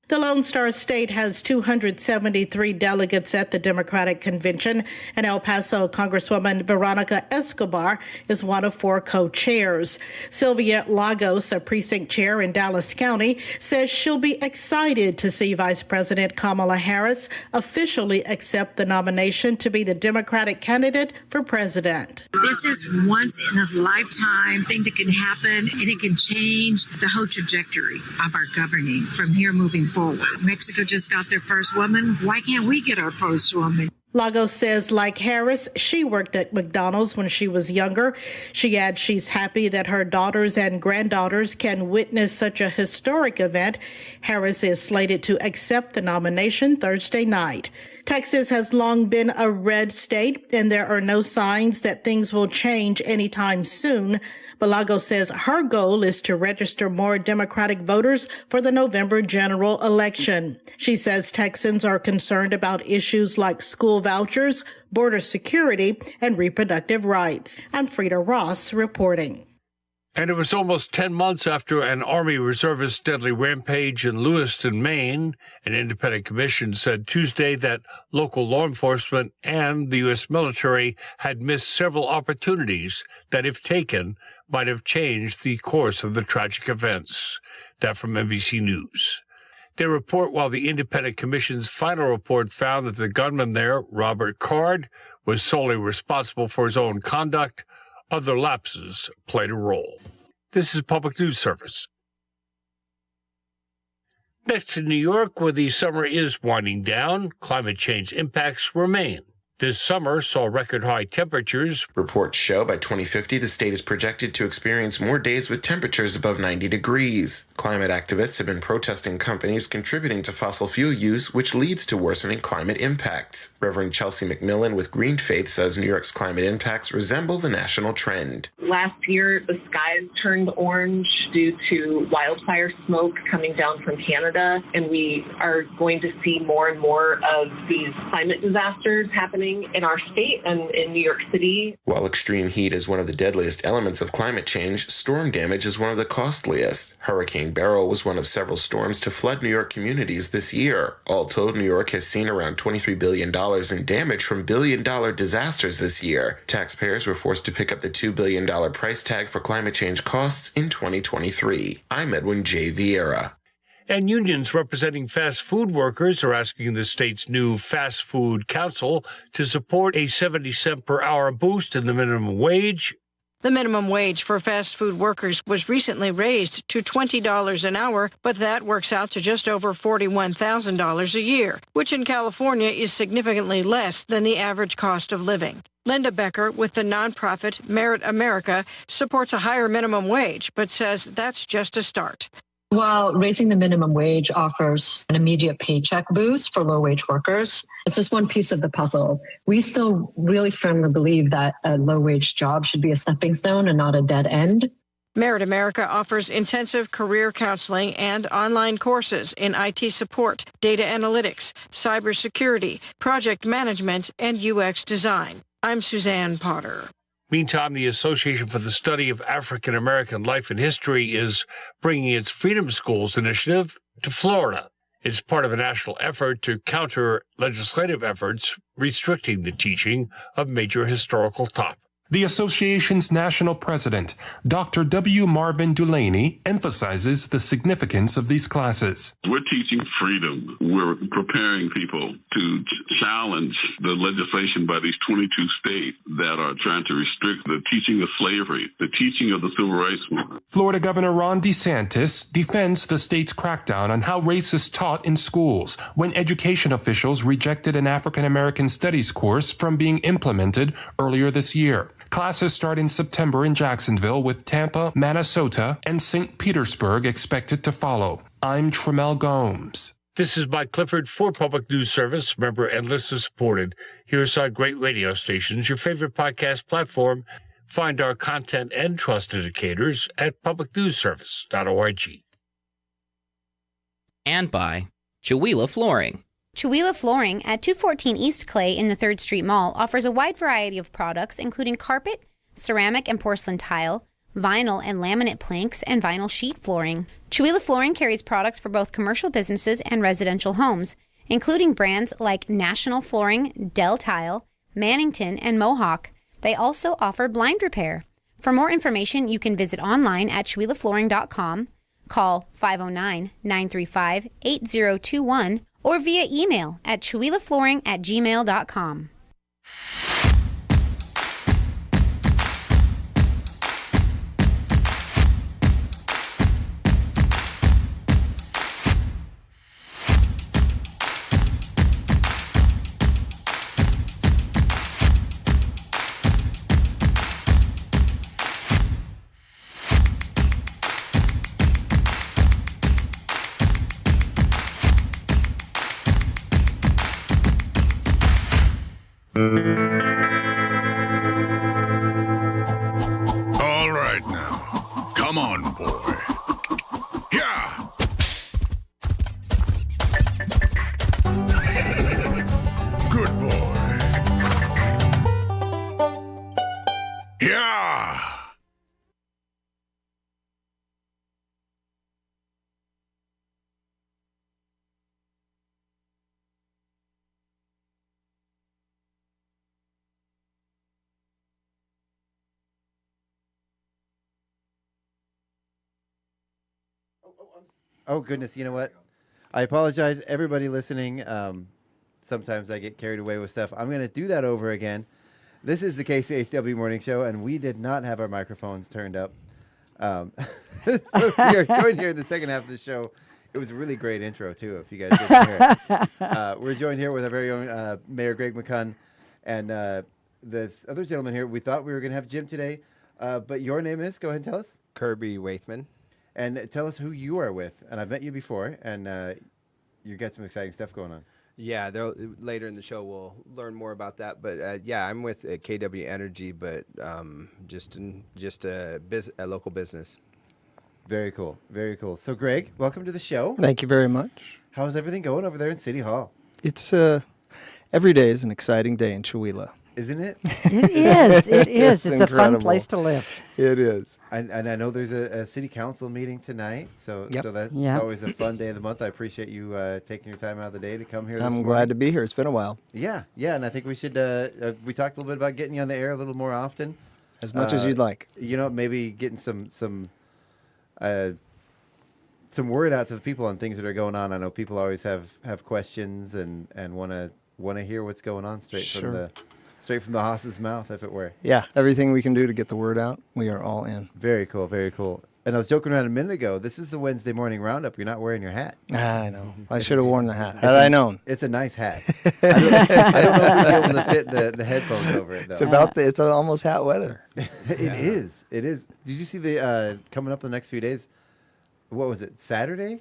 The Lone Star State has 273 delegates at the Democratic Convention, and El Paso Congresswoman Veronica Escobar is one of 4 co-chairs. Sylvia Lagos, a precinct chair in Dallas County, says she'll be excited to see Vice President Kamala Harris officially accept the nomination to be the Democratic candidate for president. This is once in a lifetime thing that can happen, and it can change the whole trajectory of our governing from here moving forward. Mexico just got their first woman. Why can't we get our first woman? Lagos says, like Harris, she worked at McDonald's when she was younger. She adds she's happy that her daughters and granddaughters can witness such a historic event. Harris is slated to accept the nomination Thursday night. Texas has long been a red state, and there are no signs that things will change anytime soon. But Lagos says her goal is to register more Democratic voters for the November general election. She says Texans are concerned about issues like school vouchers, border security, and reproductive rights. I'm Frida Ross reporting. And it was almost 10 months after an Army reservist deadly rampage in Lewiston, Maine. An independent commission said Tuesday that local law enforcement and the U.S. military had missed several opportunities that, if taken, might have changed the course of the tragic events. That from NBC News. They report while the independent commission's final report found that the gunman there, Robert Card, was solely responsible for his own conduct, other lapses played a role. This is Public News Service. Next to New York, where the summer is winding down, climate change impacts remain. This summer saw record-high temperatures. Reports show by 2050 the state is projected to experience more days with temperatures above 90 degrees. Climate activists have been protesting companies contributing to fossil fuel use, which leads to worsening climate impacts. Reverend Chelsea McMillan with Green Faith says New York's climate impacts resemble the national trend. Last year, the skies turned orange due to wildfire smoke coming down from Canada, and we are going to see more and more of these climate disasters happening in our state and in New York City. While extreme heat is one of the deadliest elements of climate change, storm damage is one of the costliest. Hurricane Beryl was one of several storms to flood New York communities this year. All told, New York has seen around $23 billion in damage from billion-dollar disasters this year. Taxpayers were forced to pick up the $2 billion price tag for climate change costs in 2023. I'm Edwin J. Vieira. And unions representing fast food workers are asking the state's new Fast Food Council to support a 70-cent per hour boost in the minimum wage. The minimum wage for fast food workers was recently raised to $20 an hour, but that works out to just over $41,000 a year, which in California is significantly less than the average cost of living. Linda Becker with the nonprofit Merit America supports a higher minimum wage, but says that's just a start. While raising the minimum wage offers an immediate paycheck boost for low-wage workers, it's just one piece of the puzzle. We still really firmly believe that a low-wage job should be a stepping stone and not a dead end. Merit America offers intensive career counseling and online courses in IT support, data analytics, cybersecurity, project management, and UX design. I'm Suzanne Potter. Meantime, the Association for the Study of African American Life and History is bringing its Freedom Schools initiative to Florida. It's part of a national effort to counter legislative efforts restricting the teaching of major historical topics. The association's national president, Dr. W. Marvin Dulaney, emphasizes the significance of these classes. We're teaching freedom. We're preparing people to challenge the legislation by these 22 states that are trying to restrict the teaching of slavery, the teaching of the civil rights movement. Florida Governor Ron DeSantis defends the state's crackdown on how race is taught in schools when education officials rejected an African American studies course from being implemented earlier this year. Classes start in September in Jacksonville, with Tampa, Minnesota, and St. Petersburg expected to follow. I'm Tremel Gomes. This is Mike Clifford for Public News Service, member and listener supported. Here's our great radio stations, your favorite podcast platform. Find our content and trust indicators at publicnewsservice.org. And by Chihuahua Flooring. Chihuahua Flooring at 214 East Clay in the 3rd Street Mall offers a wide variety of products, including carpet, ceramic and porcelain tile, vinyl and laminate planks, and vinyl sheet flooring. Chihuahua Flooring carries products for both commercial businesses and residential homes, including brands like National Flooring, Del Tile, Mannington, and Mohawk. They also offer blind repair. For more information, you can visit online at chihuahuaflooring.com, call 509-935-8021, or via email at chihuahuaflooring@gmail.com. right now. Come on, boy. Yeah. Good boy. Yeah. Oh, goodness. You know what? I apologize, everybody listening. Sometimes I get carried away with stuff. I'm going to do that over again. This is the KCHW Morning Show, and we did not have our microphones turned up. We are joined here in the second half of the show. It was a really great intro, too, if you guys didn't hear it. We're joined here with our very own Mayor Greg McCunn. And this other gentleman here, we thought we were going to have Jim today. But your name is? Go ahead and tell us. Kirby Waithman. And tell us who you are with. And I've met you before, and you got some exciting stuff going on. Yeah, later in the show we'll learn more about that. But yeah, I'm with KW Energy, but just a local business. Very cool. Very cool. So, Greg, welcome to the show. Thank you very much. How's everything going over there in City Hall? It's every day is an exciting day in Chihuahua. Isn't it? It is. It is. It's a fun place to live. It is. And I know there's a city council meeting tonight, so that's always a fun day of the month. I appreciate you taking your time out of the day to come here. I'm glad to be here. It's been a while. Yeah, and I think we should. We talked a little bit about getting you on the air a little more often, as much as you'd like. You know, maybe getting some word out to the people on things that are going on. I know people always have questions and want to hear what's going on straight from the horse's mouth, if it were. Yeah, everything we can do to get the word out, we are all in. Very cool, very cool. And I was joking around a minute ago. This is the Wednesday morning roundup. You're not wearing your hat. I know. I should have worn the hat. Had I known. It's a nice hat. I don't know if we'll be able to fit the headphones over it, though. It's almost hat weather. It is. Did you see the coming up in the next few days? What was it? Saturday?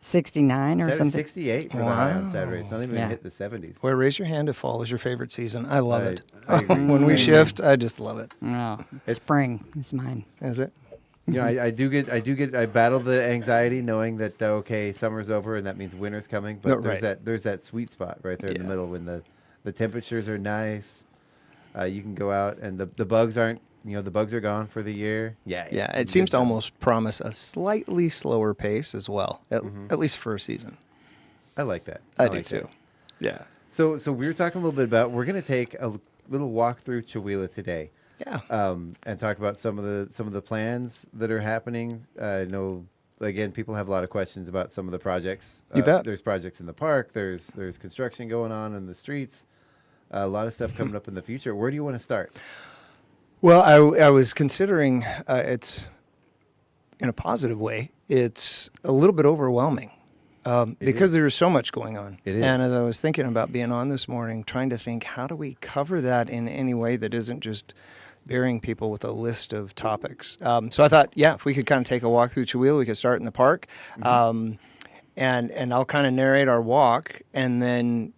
69 or something. 68 for the high on Saturday. It's not even going to hit the 70s. Well, raise your hand if fall is your favorite season. I love it. I agree. When we shift, I just love it. No, spring is mine. Is it? You know, I battle the anxiety knowing that, okay, summer's over and that means winter's coming. But there's that sweet spot right there in the middle when the temperatures are nice. You can go out and the bugs aren't, the bugs are gone for the year. Yeah. It seems to almost promise a slightly slower pace as well, at least for a season. I like that. I do too. Yeah. So we were talking a little bit about, we're going to take a little walk through Chihuahua today. Yeah. And talk about some of the plans that are happening. I know, again, people have a lot of questions about some of the projects. You bet. There's projects in the park. There's construction going on in the streets. A lot of stuff coming up in the future. Where do you want to start? Well, I was considering it's, in a positive way, it's a little bit overwhelming because there's so much going on. It is. And as I was thinking about being on this morning, trying to think, how do we cover that in any way that isn't just burying people with a list of topics? So I thought, if we could kind of take a walk through Chihuahua, we could start in the park. And I'll kind of narrate our walk, and then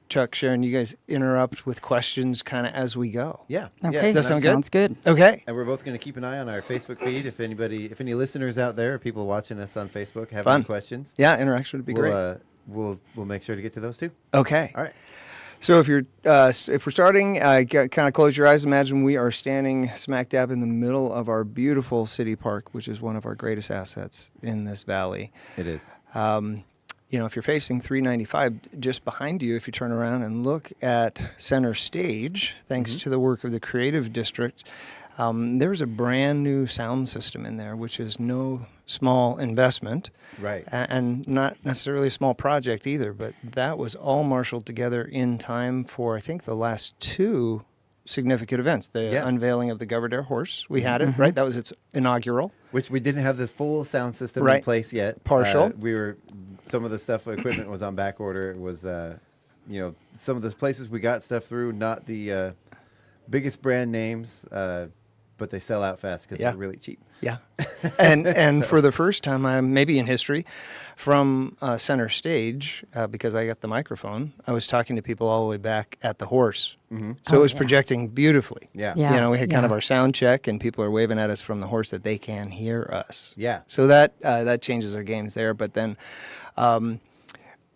Chuck, Sharon, you guys interrupt with questions kind of as we go. Yeah. Okay. Does that sound good? Sounds good. Okay. And we're both going to keep an eye on our Facebook feed. If any listeners out there, or people watching us on Facebook, have any questions, interaction would be great. We'll make sure to get to those too. Okay. All right. So if we're starting, kind of close your eyes. Imagine we are standing smack dab in the middle of our beautiful city park, which is one of our greatest assets in this valley. It is. If you're facing 395, just behind you, if you turn around and look at center stage, thanks to the work of the Creative District, there's a brand new sound system in there, which is no small investment. Right. And not necessarily a small project either, but that was all marshaled together in time for, I think, the last two significant events. The unveiling of the Governor horse, we had it, right? That was its inaugural. Which we didn't have the full sound system in place yet. Partial. Some of the equipment was on back order. It was, some of the places we got stuff through, not the biggest brand names, but they sell out fast because they're really cheap. Yeah. And for the first time, maybe in history, from center stage, because I got the microphone, I was talking to people all the way back at the horse. Mm-hmm. So it was projecting beautifully. Yeah. You know, we had kind of our sound check, and people are waving at us from the horse that they can hear us. Yeah. So that changes our games there. But then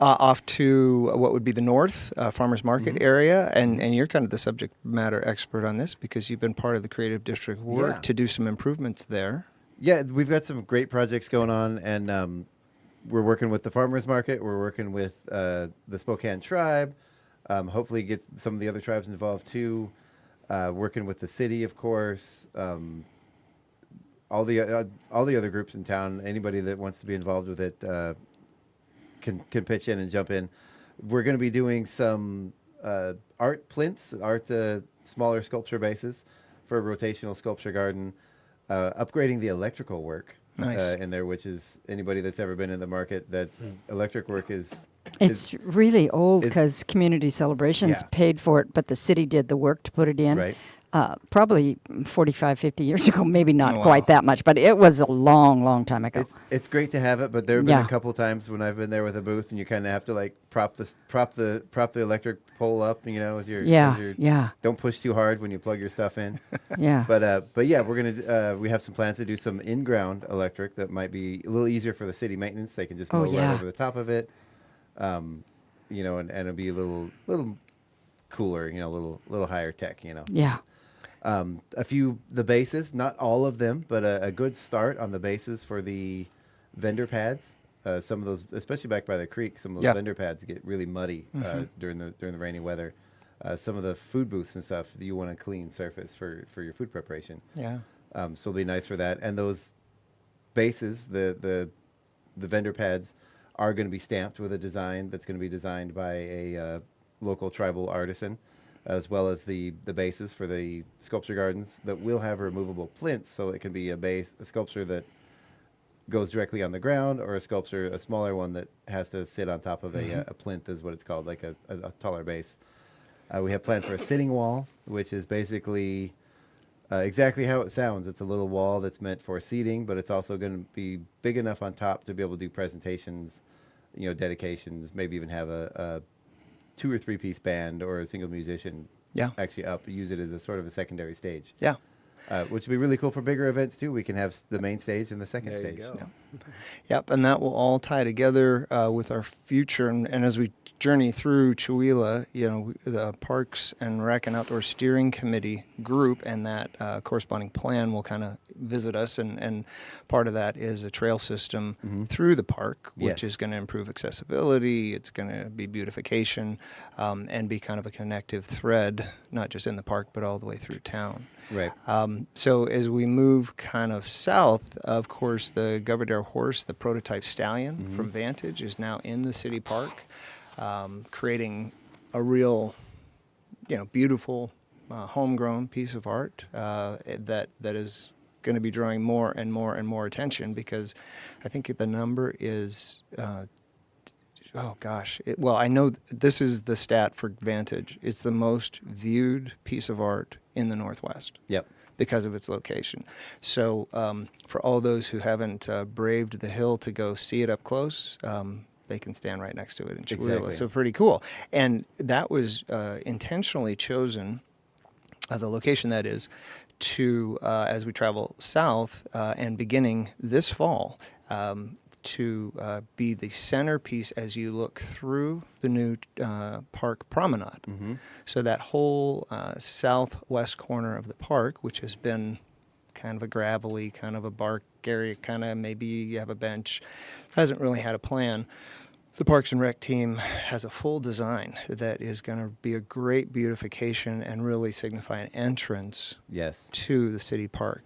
off to what would be the north farmers market area, and you're kind of the subject matter expert on this because you've been part of the creative district work to do some improvements there. Yeah, we've got some great projects going on, and we're working with the farmers market. We're working with the Spokane tribe. Hopefully get some of the other tribes involved too. Working with the city, of course. All the other groups in town. Anybody that wants to be involved with it can pitch in and jump in. We're going to be doing some art plinths, smaller sculpture bases for a rotational sculpture garden. Upgrading the electrical work in there, which is anybody that's ever been in the market, that electric work is... It's really old because Community Celebrations paid for it, but the city did the work to put it in. Right. Probably 45, 50 years ago, maybe not quite that much, but it was a long, long time ago. It's great to have it, but there have been a couple times when I've been there with a booth, and you kind of have to like prop the electric pole up, you know, as you're don't push too hard when you plug your stuff in. But yeah, we're gonna we have some plans to do some in-ground electric that might be a little easier for the city maintenance. They can just mow right over the top of it, you know, and it'll be a little cooler, you know, a little higher tech, you know. Yeah. The bases, not all of them, but a good start on the bases for the vendor pads. Some of those, especially back by the creek, some of those vendor pads get really muddy during the rainy weather. Some of the food booths and stuff, you want a clean surface for your food preparation. Yeah. So it'll be nice for that. And those bases, the vendor pads, are going to be stamped with a design that's going to be designed by a local tribal artisan, as well as the bases for the sculpture gardens that will have removable plinths, so it can be a sculpture that goes directly on the ground, or a smaller one that has to sit on top of a plinth is what it's called, like a taller base. We have plans for a sitting wall, which is basically exactly how it sounds. It's a little wall that's meant for seating, but it's also going to be big enough on top to be able to do presentations, you know, dedications, maybe even have a 2 or 3 piece band or a single musician actually use it as a sort of a secondary stage. Yeah. Which would be really cool for bigger events too. We can have the main stage and the second stage. Yep, and that will all tie together with our future. And as we journey through Chewelah, you know, the Parks and Rec and Outdoor Steering Committee group and that corresponding plan will kind of visit us. And part of that is a trail system through the park, which is going to improve accessibility. It's going to be beautification and be kind of a connective thread, not just in the park, but all the way through town. Right. So as we move kind of south, of course, the Goverdale horse, the prototype stallion from Vantage, is now in the city park, creating a real, you know, beautiful, homegrown piece of art that is going to be drawing more and more and more attention, because I think the number is. I know this is the stat for Vantage. It's the most viewed piece of art in the Northwest. Yep. Because of its location. So for all those who haven't braved the hill to go see it up close, they can stand right next to it in Chewelah. Exactly. So pretty cool. And that was intentionally chosen, the location that is, to, as we travel south and beginning this fall, to be the centerpiece as you look through the new park promenade. So that whole southwest corner of the park, which has been kind of a gravelly, kind of a bark area, kind of maybe you have a bench, hasn't really had a plan. The Parks and Rec team has a full design that is going to be a great beautification and really signify an entrance to the city park.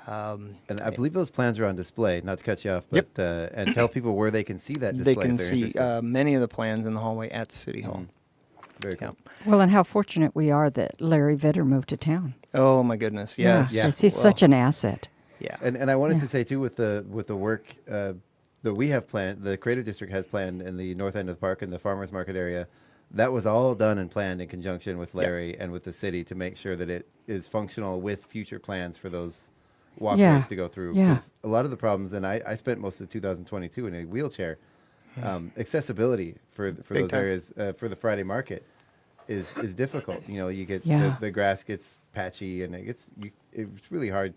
And I believe those plans are on display, not to cut you off, but and tell people where they can see that display. They can see many of the plans in the hallway at City Hall. Very cool. Well, and how fortunate we are that Larry Vitter moved to town. Oh my goodness, yes. He's such an asset. Yeah. And I wanted to say too, with the work that we have planned, the Creative District has planned in the north end of the park in the farmers market area, that was all done and planned in conjunction with Larry and with the city to make sure that it is functional with future plans for those walkways to go through. Yeah. 'Cause a lot of the problems, and I spent most of 2022 in a wheelchair, accessibility for those time. areas for the Friday market is difficult. You know, you get Yeah. the grass gets patchy and it's really hard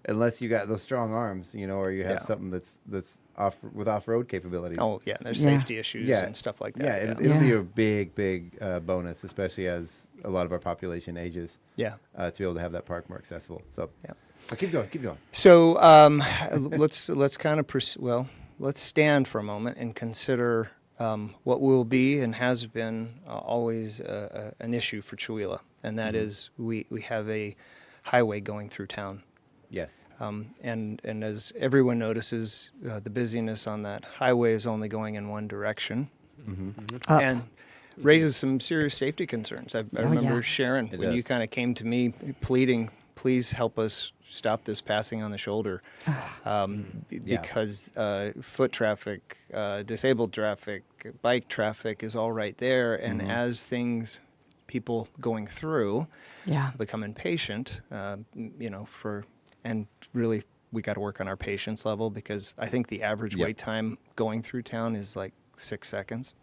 unless you got those strong arms, you know, or you have something that's off-road capabilities. Oh, yeah, there's safety issues and stuff like that. Yeah, it'll be a big bonus, especially as a lot of our population ages. Yeah. To be able to have that park more accessible. So, keep going. So let's kind of let's stand for a moment and consider what will be and has been always an issue for Chewelah, and that is we have a highway going through town. Yes. And as everyone notices, the busyness on that highway is only going in one direction, and raises some serious safety concerns. I remember Sharon, when you kind of came to me pleading, please help us stop this passing on the shoulder, because foot traffic, disabled traffic, bike traffic is all right there, and as people going through become impatient, and really, we got to work on our patience level, because I think the average wait time going through town is like 6 seconds.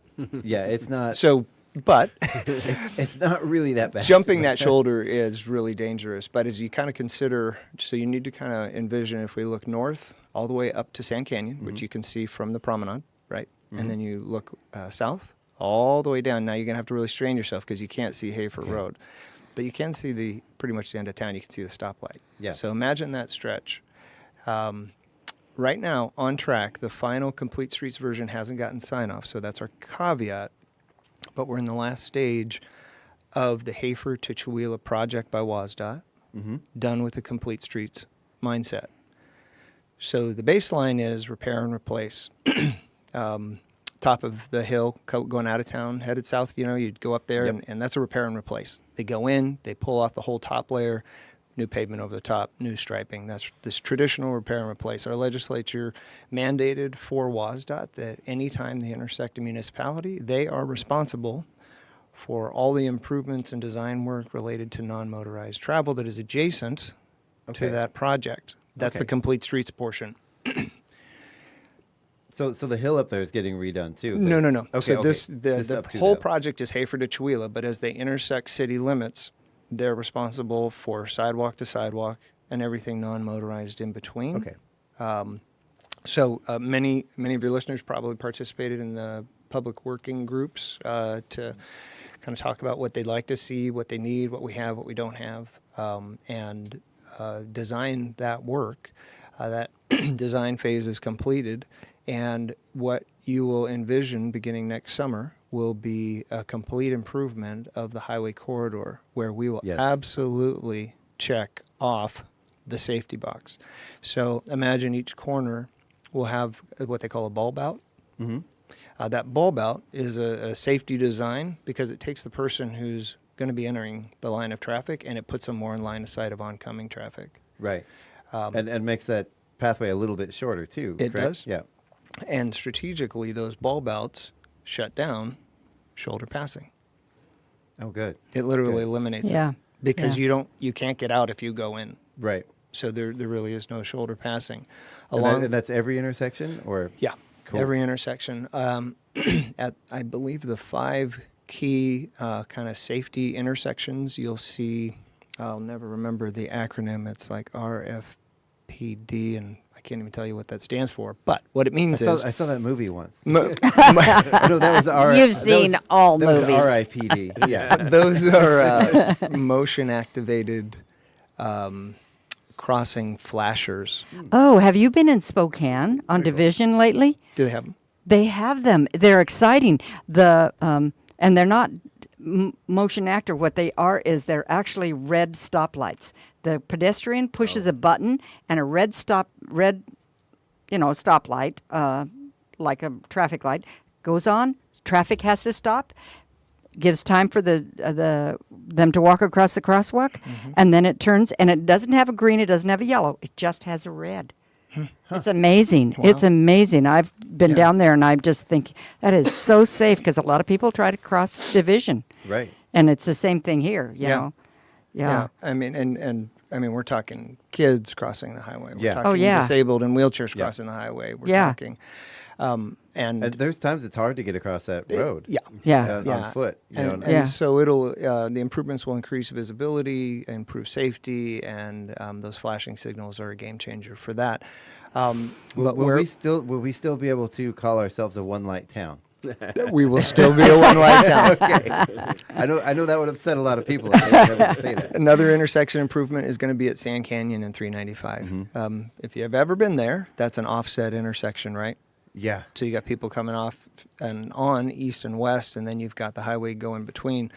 Yeah, it's not. So, but it's not really that bad. Jumping that shoulder is really dangerous. But as you kind of consider, so you need to kind of envision, if we look north all the way up to Sand Canyon, which you can see from the promenade, right? And then you look south all the way down. Now you're going to have to really strain yourself because you can't see Hafer Road. But you can see pretty much the end of town. You can see the stoplight. Yeah. So imagine that stretch. Right now, on track, the final Complete Streets version hasn't gotten sign-off, so that's our caveat. But we're in the last stage of the Hafer to Chewelah project by WSDOT, done with the Complete Streets mindset. So the baseline is repair and replace. Top of the hill, going out of town, headed south, you'd go up there, and that's a repair and replace. They go in, they pull off the whole top layer, new pavement over the top, new striping. That's this traditional repair and replace. Our legislature mandated for WSDOT that anytime they intersect a municipality, they are responsible for all the improvements and design work related to non-motorized travel that is adjacent to that project. That's the Complete Streets portion. So the hill up there is getting redone too. No. Okay, so the whole project is Hafer to Chewelah, but as they intersect city limits, they're responsible for sidewalk to sidewalk and everything non-motorized in between. Okay. So many of your listeners probably participated in the public working groups to kind of talk about what they'd like to see, what they need, what we have, what we don't have, and design that work. That design phase is completed. And what you will envision beginning next summer will be a complete improvement of the highway corridor, where we will absolutely check off the safety box. So imagine each corner will have what they call a bulb out. That bulb out is a safety design because it takes the person who's going to be entering the line of traffic and it puts them more in line of sight of oncoming traffic. Right. And makes that pathway a little bit shorter too. It correct? does. Yeah. And strategically, those bulb outs shut down shoulder passing. Oh, good. It literally eliminates it. Because you can't get out if you go in. Right. So there really is no shoulder passing. And that's every intersection, or? Yeah. Cool. Every intersection. At, I believe, the 5 key kind of safety intersections, you'll see, I'll never remember the acronym. It's like RFPD, and I can't even tell you what that stands for. But what it means is... I saw that movie once. No, that was You've seen all movies. That was RIPD. Yeah. Those are motion-activated crossing flashers. Oh, have you been in Spokane on Division lately? Do they have them? They have them. They're exciting. And they're not motion actor. What they are is they're actually red stoplights. The pedestrian pushes a button, and a red stoplight, like a traffic light, goes on. Traffic has to stop. Gives time for them to walk across the crosswalk, and then it turns, and it doesn't have a green, it doesn't have a yellow, it just has a red. It's amazing. Wow. It's amazing. I've been down there, and I just think that is so safe because a lot of people try to cross division. Right. And it's the same thing here, you know. Yeah. I mean, and we're talking kids crossing the highway. We're Yeah. talking disabled and wheelchairs crossing the highway. We're talking, and there's times it's hard to get across that road. On foot. And so it'll the improvements will increase visibility, improve safety, and those flashing signals are a game changer for that. Will we still be able to call ourselves a one light town? We will still be a one-light town. Okay. I know that would upset a lot of people if they never say that. Another intersection improvement is going to be at Sand Canyon and 395. If you have ever been there, that's an offset intersection, right? Yeah. So you got people coming off and on east and west, and then you've got the highway going between.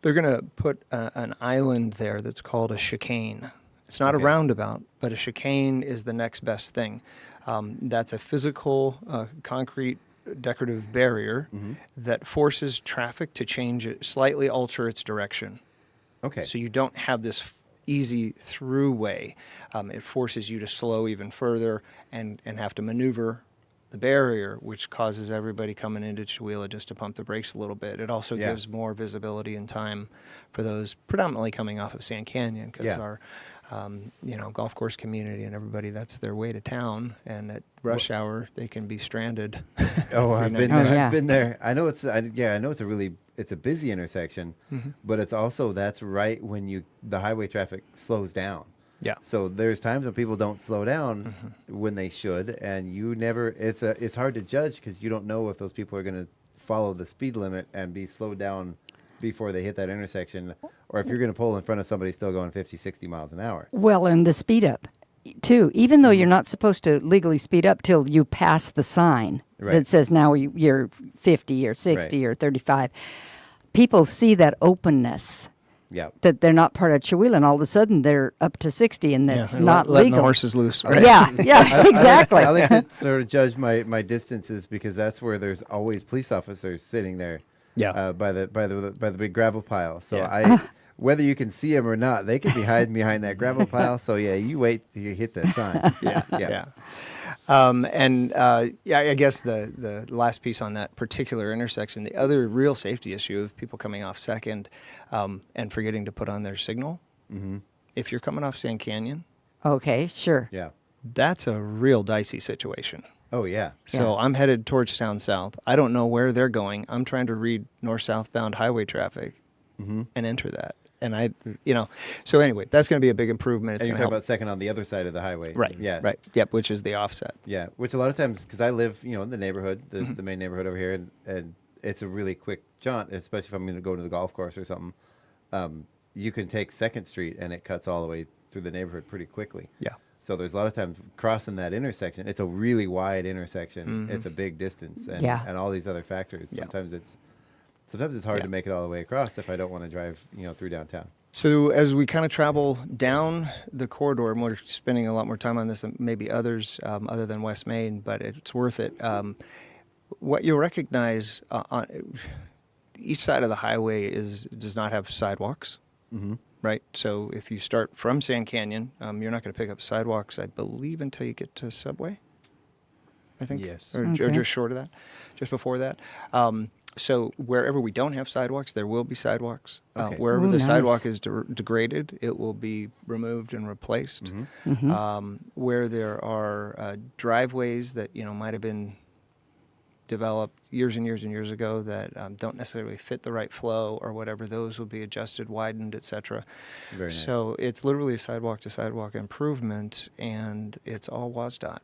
They're going to put an island there that's called a chicane. It's not a roundabout, but a chicane is the next best thing. That's a physical concrete decorative barrier that forces traffic to change it, slightly alter its direction. Okay. So you don't have this easy throughway. It forces you to slow even further and have to maneuver the barrier, which causes everybody coming into Chewelah just to pump the brakes a little bit. It also gives more visibility and time for those predominantly coming off of Sand Canyon, because our golf course community and everybody, that's their way to town, and at rush hour they can be stranded. I've been there. I've been there. I know it's a busy intersection, but it's also that's right when the highway traffic slows down. Yeah. So there's times when people don't slow down when they should, and it's hard to judge because you don't know if those people are going to follow the speed limit and be slowed down before they hit that intersection, or if you're going to pull in front of somebody still going 50, 60 miles an hour. Well, and the speed up, too. Even though you're not supposed to legally speed up till you pass the sign that says now you're 50 or 60 or 35, people see that openness. Yeah. That they're not part of Chewelah, and all of a sudden they're up to 60, and that's not letting legal. the horses loose. Right? Yeah, exactly. I like to sort of judge my distances because that's where there's always police officers sitting there. Yeah. By the big gravel pile. So whether you can see them or not, they could be hiding behind that gravel pile. So you wait till you hit that sign. Yeah. I guess the last piece on that particular intersection, the other real safety issue of people coming off Second and forgetting to put on their signal. If you're coming off Sand Canyon, okay, sure, that's a real dicey situation. Oh yeah. So I'm headed towards Town South. I don't know where they're going. I'm trying to read north-southbound highway traffic and enter that. And so anyway, that's going to be a big improvement. It's and you're going to talking help. about Second on the other side of the highway. Right. Yeah. Right. Yep. Which is the offset. Yeah. Which a lot of times, because I live, in the neighborhood, the main neighborhood over here, and it's a really quick jaunt, especially if I'm going to go to the golf course or something. You can take 2nd Street and it cuts all the way through the neighborhood pretty quickly. Yeah. So there's a lot of times crossing that intersection. It's a really wide intersection. It's a big distance, and all these other factors. Sometimes it's hard to make it all the way across if I don't want to drive, through downtown. So as we kind of travel down the corridor, and we're spending a lot more time on this than maybe others other than West Main, but it's worth it. What you'll recognize on each side of the highway does not have sidewalks. Right. So if you start from Sand Canyon, you're not going to pick up sidewalks, I believe, until you get to Subway. I think. Yes. Or just short of that, just before that. So wherever we don't have sidewalks, there will be sidewalks. Wherever the sidewalk is degraded, it will be removed and replaced. Where there are driveways that might have been developed years and years and years ago that don't necessarily fit the right flow or whatever, those will be adjusted, widened, etc. Very nice. So it's literally a sidewalk to sidewalk improvement, and it's all WSDOT.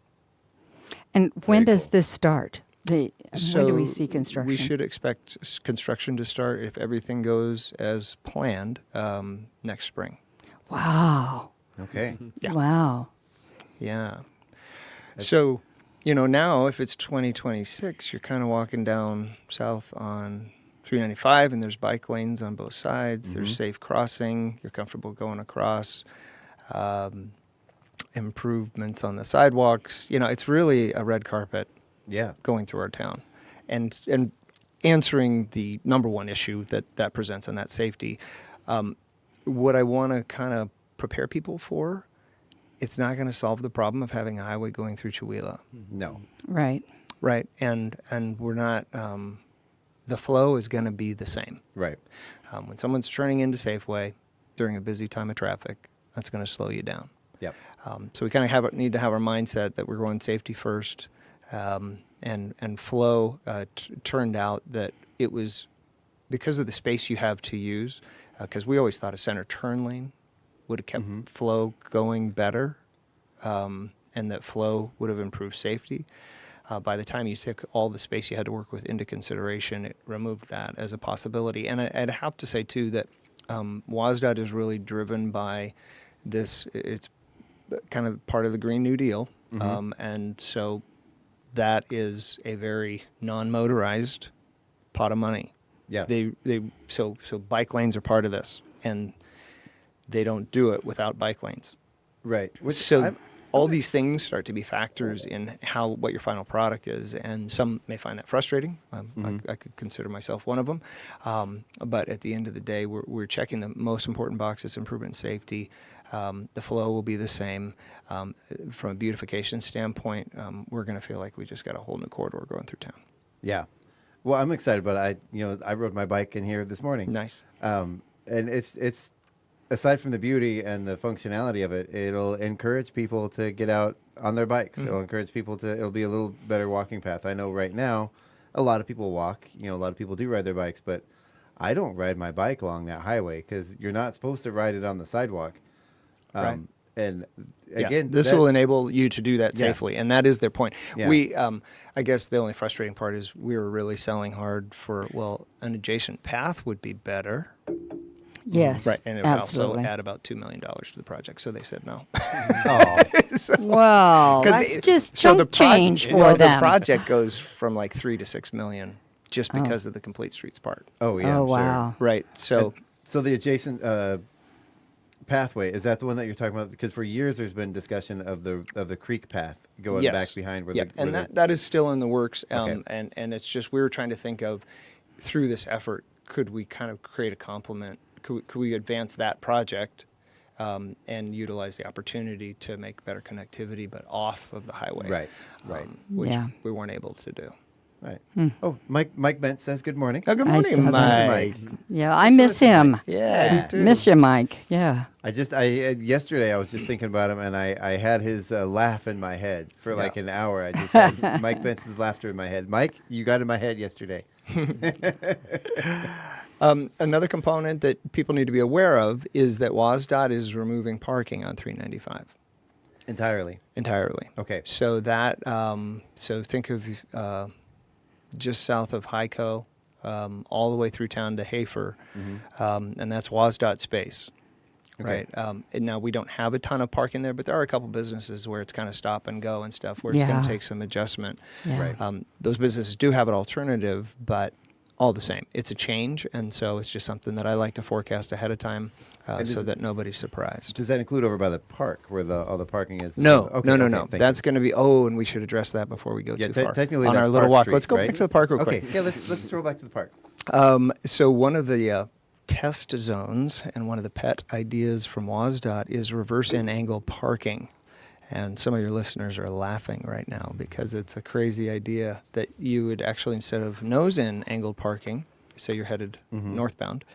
And when does this start? When do we see construction? We should expect construction to start, if everything goes as planned, next spring. Wow. Okay. Yeah. Wow. Yeah. So, now if it's 2026, you're kind of walking down south on 395, and there's bike lanes on both sides. There's safe crossing. You're comfortable going across. Improvements on the sidewalks. It's really a red carpet. Going through our town, and answering the number one issue that presents, and that's safety. What I want to kind of prepare people for it's not going to solve the problem of having a highway going through Chewelah. No. Right. Right. And we're not, the flow is going to be the same. Right. When someone's turning into Safeway during a busy time of traffic, that's going to slow you down. Yep. So we kind of need to have our mindset that we're going safety first. And flow turned out that it was because of the space you have to use, because we always thought a center turn lane would have kept flow going better, and that flow would have improved safety. By the time you took all the space you had to work with into consideration, it removed that as a possibility. And I'd have to say, too, that WSDOT is really driven by this. It's kind of part of the Green New Deal. And so that is a very non-motorized pot of money. Yeah. So bike lanes are part of this, and they don't do it without bike lanes. Right. All these things start to be factors in what your final product is, and some may find that frustrating. I could consider myself one of them. But at the end of the day, we're checking the most important boxes: improvement in safety. The flow will be the same. From a beautification standpoint, we're going to feel like we just got a whole new corridor going through town. Yeah. Well, I'm excited, but I rode my bike in here this morning. Nice. And it's aside from the beauty and the functionality of it, it'll encourage people to get out on their bikes. It'll encourage people it'll be a little better walking path. I know right now a lot of people walk, a lot of people do ride their bikes, but I don't ride my bike along that highway because you're not supposed to ride it on the sidewalk. Right. And again, this will enable you to do that safely, and that is their point. Yeah. I guess the only frustrating part is we were really selling hard for, an adjacent path would be better. Yes, right, and it would absolutely. also add about $2 million to the project, so they said no. Well, that's just chunk change for them. The project goes from like $3 to $6 million just because of the complete streets part. Oh yeah, wow. Sure. Right. So the adjacent pathway, is that the one that you're talking about? Because for years there's been discussion of the creek path going back behind where that is still in the works. Okay. And it's just we were trying to think of through this effort, could we kind of create a complement? Could we advance that project and utilize the opportunity to make better connectivity, but off of the highway? Right. Which we weren't able to do. Right. Oh, Mike Bent says good morning. Oh, good morning, Mike. Yeah, I miss him. Yeah, I do too. Miss you, Mike. Yeah. Yesterday I was just thinking about him, and I had his laugh in my head for like an hour. I just had Mike Bentz's laughter in my head. Mike, you got in my head yesterday. Another component that people need to be aware of is that WSDOT is removing parking on 395. Entirely. Okay. So that so think of just south of Hico, all the way through town to Hafer, and that's WSDOT space. Okay. Right. And now we don't have a ton of parking there, but there are a couple businesses where it's kind of stop and go and stuff where it's going to take some adjustment. Yeah. Right. Those businesses do have an alternative, but all the same, it's a change, and so it's just something that I like to forecast ahead of time so that nobody's surprised. Does that include over by the park where all the parking is? No, Okay, no. That's going to be. And we should address that before we go too far. Technically, on that's our little Park walk. Street, Let's go right? back to the park real quick. Okay. Yeah, let's throw back to the park. So one of the test zones and one of the pet ideas from WSDOT is reverse in angle parking. And some of your listeners are laughing right now because it's a crazy idea that you would actually, instead of nose in angled parking, say you're headed northbound,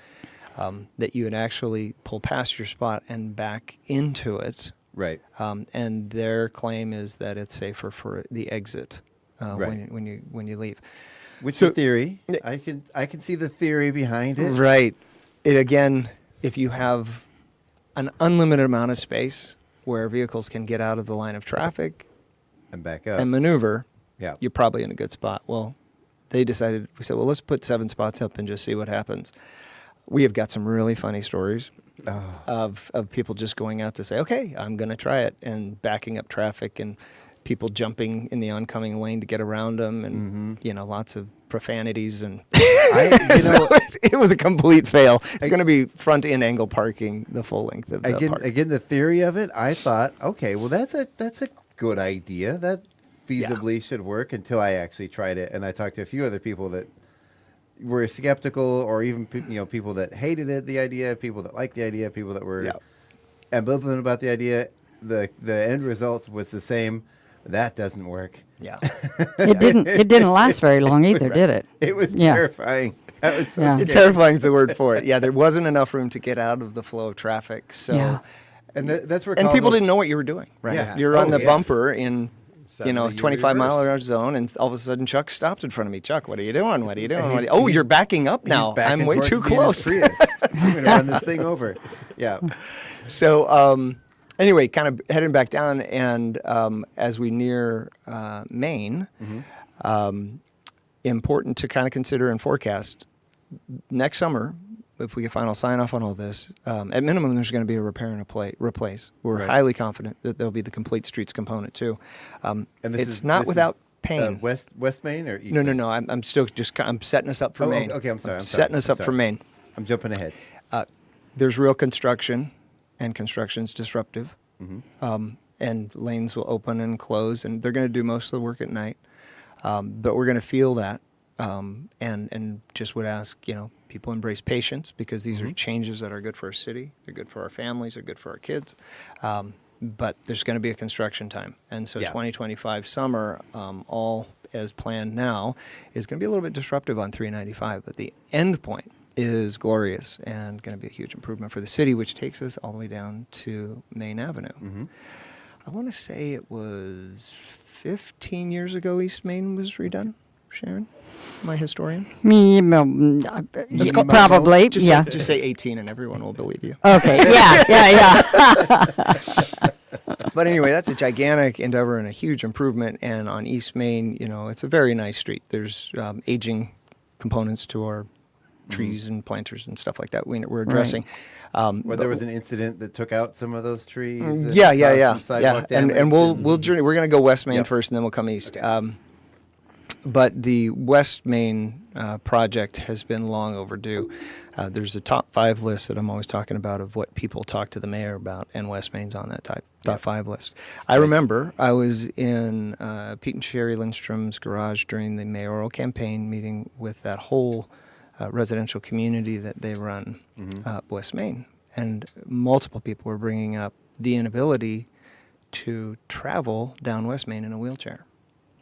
that you would actually pull past your spot and back into it. Right. And their claim is that it's safer for the exit when you leave. Which the theory, I can see the theory behind it. Right. It again, if you have an unlimited amount of space where vehicles can get out of the line of traffic and back up and maneuver, yeah, you're probably in a good spot. Well, we said, well, let's put 7 spots up and just see what happens. We have got some really funny stories of people just going out to say, okay, I'm going to try it, and backing up traffic and people jumping in the oncoming lane to get around them, and lots of profanities, and it was a complete fail. It's going to be front-end angle parking the full length of the park. Again, the theory of it, I thought, okay, well, that's a good idea. That feasibly should work until I actually tried it, and I talked to a few other people that were skeptical, or even people that hated it, the idea, people that liked the idea, people that were ambivalent about the idea. the end result was the same. That doesn't work. Yeah. It didn't last very long either, did it? It was terrifying. That was so scary. Terrifying is the word for it. Yeah, there wasn't enough room to get out of the flow of traffic. So, and that's where people didn't know what you were doing. Right. Yeah. You're on the bumper in 25 25-mile-an-hour zone, and all of a sudden Chuck stopped in front of me. Chuck, what are you doing? What are you doing? Oh, you're backing up now. I'm way too close. I'm going to run this thing over. Yeah. So anyway, kind of heading back down, and as we near Maine, important to kind of consider and forecast next summer. If we get final sign off on all this, at minimum, there's going to be a repair and replace. We're highly confident that there'll be the complete streets component too. And it's not without pain. West Maine or East? No. I'm still I'm setting us up for Maine. Okay, I'm sorry. I'm setting us up for Maine. I'm jumping ahead. There's real construction, and construction's disruptive. Mm-hmm. And lanes will open and close, and they're going to do most of the work at night. But we're going to feel that, and just would ask, people embrace patience, because these are changes that are good for our city, they're good for our families, they're good for our kids. But there's going to be a construction time. And so 2025 summer, all as planned now, is going to be a little bit disruptive on 395. But the end point is glorious and going to be a huge improvement for the city, which takes us all the way down to Main Avenue. Mm-hmm. I want to say it was 15 years ago East Main was redone. Sharon, my historian? Probably, Just say 18 and everyone will believe you. Okay, yeah. But anyway, that's a gigantic endeavor and a huge improvement. And on East Main, it's a very nice street. There's aging components to our trees and planters and stuff like that we're addressing. There was an incident that took out some of those trees. And And we'll journey. We're going to go West Main first, and then we'll come east. But the West Main project has been long overdue. There's a top 5 list that I'm always talking about of what people talk to the mayor about, and West Main's on that top 5 list. I remember I was in Pete and Sherry Lindstrom's garage during the mayoral campaign, meeting with that whole residential community that they run, West Main. And multiple people were bringing up the inability to travel down West Main in a wheelchair.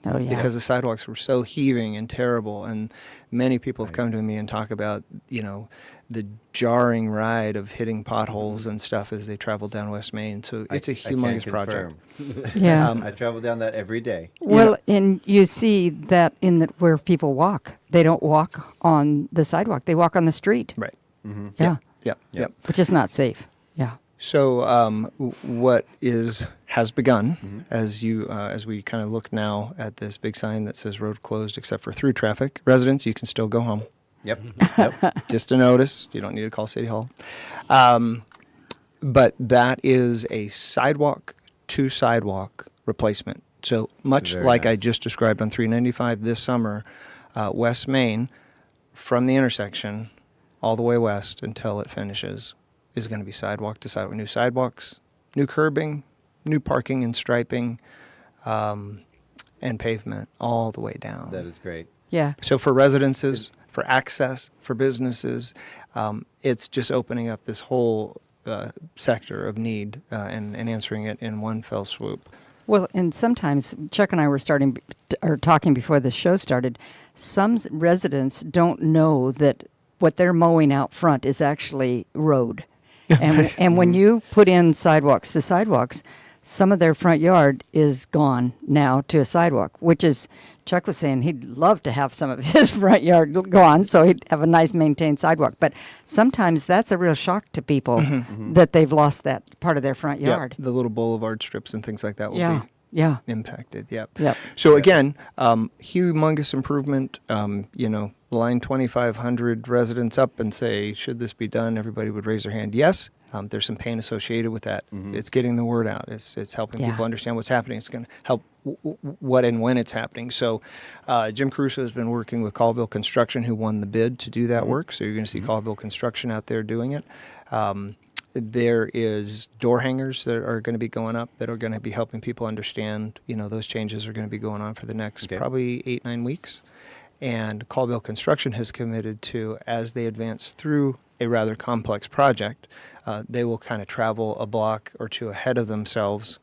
Oh, yeah. Because the sidewalks were so heaving and terrible. And many people have come to me and talk about, the jarring ride of hitting potholes and stuff as they travel down West Main. So it's a humongous project. Yeah. I travel down that every day. Well, and you see that where people walk. They don't walk on the sidewalk. They walk on the street. Right. Mm-hmm. Yep. Which is not safe. Yeah. So what has begun as we kind of look now at this big sign that says road closed except for through traffic. Residents, you can still go home. Yep. Just a notice. You don't need to call City Hall. But that is a sidewalk to sidewalk replacement. So much like I just described on 395 this summer, West Main, from the intersection all the way west until it finishes, is going to be sidewalk to sidewalk. New sidewalks, new curbing, new parking and striping, and pavement all the way down. That is great. Yeah. So for residences, for access, for businesses, it's just opening up this whole sector of need and answering it in one fell swoop. Well, and sometimes Chuck and I were talking before the show started. Some residents don't know that what they're mowing out front is actually road. And when you put in sidewalks to sidewalks, some of their front yard is gone now to a sidewalk, which is, Chuck was saying he'd love to have some of his front yard gone so he'd have a nice maintained sidewalk. But sometimes that's a real shock to people that they've lost that part of their front yard. The little boulevard strips and things like that will be impacted. Yep. So again, humongous improvement. Line 2,500 residents up and say, should this be done? Everybody would raise their hand. Yes. There's some pain associated with that. It's getting the word out. It's helping people understand what's happening. It's going to help what and when it's happening. So Jim Carusso has been working with Colville Construction, who won the bid to do that work. So you're going to see Colville Construction out there doing it. There is door hangers that are going to be going up that are going to be helping people understand, those changes are going to be going on for the next probably 8-9 weeks. And Colville Construction has committed to, as they advance through a rather complex project, they will kind of travel a block or two ahead of themselves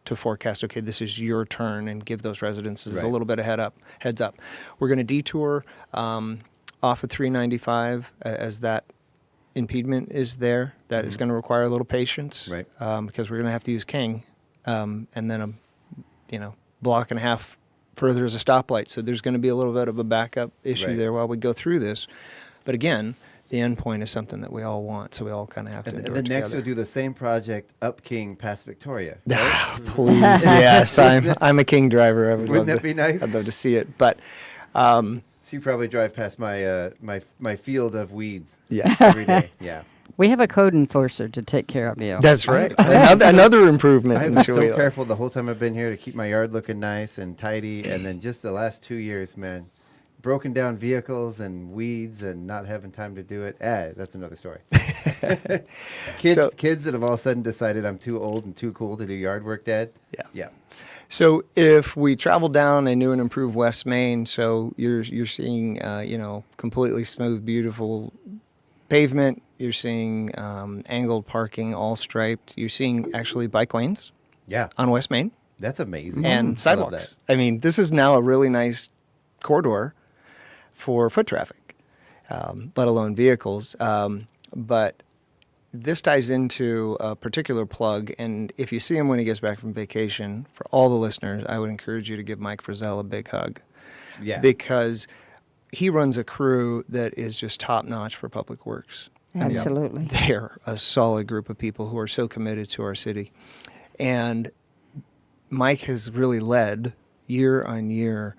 to forecast, okay, this is your turn, and give those residences a little bit of heads up. We're going to detour off of 395 as that impediment is there. That is going to require a little patience, because we're going to have to use King, and then block and a half further is a stoplight. So there's going to be a little bit of a backup issue there while we go through this. But again, the end point is something that we all want, so we all kind of have to endure and then next together. we'll do the same project up King past Victoria. Please, yes, I'm a King driver. Wouldn't that be nice? I'd love to see it, but so you probably drive past my my field of weeds. Yeah. Every day. Yeah. We have a code enforcer to take care of you. That's right. Another improvement. I've in been so Chihuahua. careful the whole time I've been here to keep my yard looking nice and tidy, and then just the last 2 years, man, broken down vehicles and weeds and not having time to do it. That's another story. Kids that have all of a sudden decided I'm too old and too cool to do yard work, Dad. Yeah. So if we travel down a new and improved West Main, so you're seeing completely smooth, beautiful pavement. You're seeing angled parking, all striped. You're seeing actually bike lanes. Yeah. On West Main. That's amazing. And I love sidewalks. that. I mean, this is now a really nice corridor for foot traffic, let alone vehicles. But this ties into a particular plug, and if you see him when he gets back from vacation, for all the listeners, I would encourage you to give Mike Frizzell a big hug. Yeah. Because he runs a crew that is just top-notch for Public Works. Absolutely. They're a solid group of people who are so committed to our city. And Mike has really led, year on year,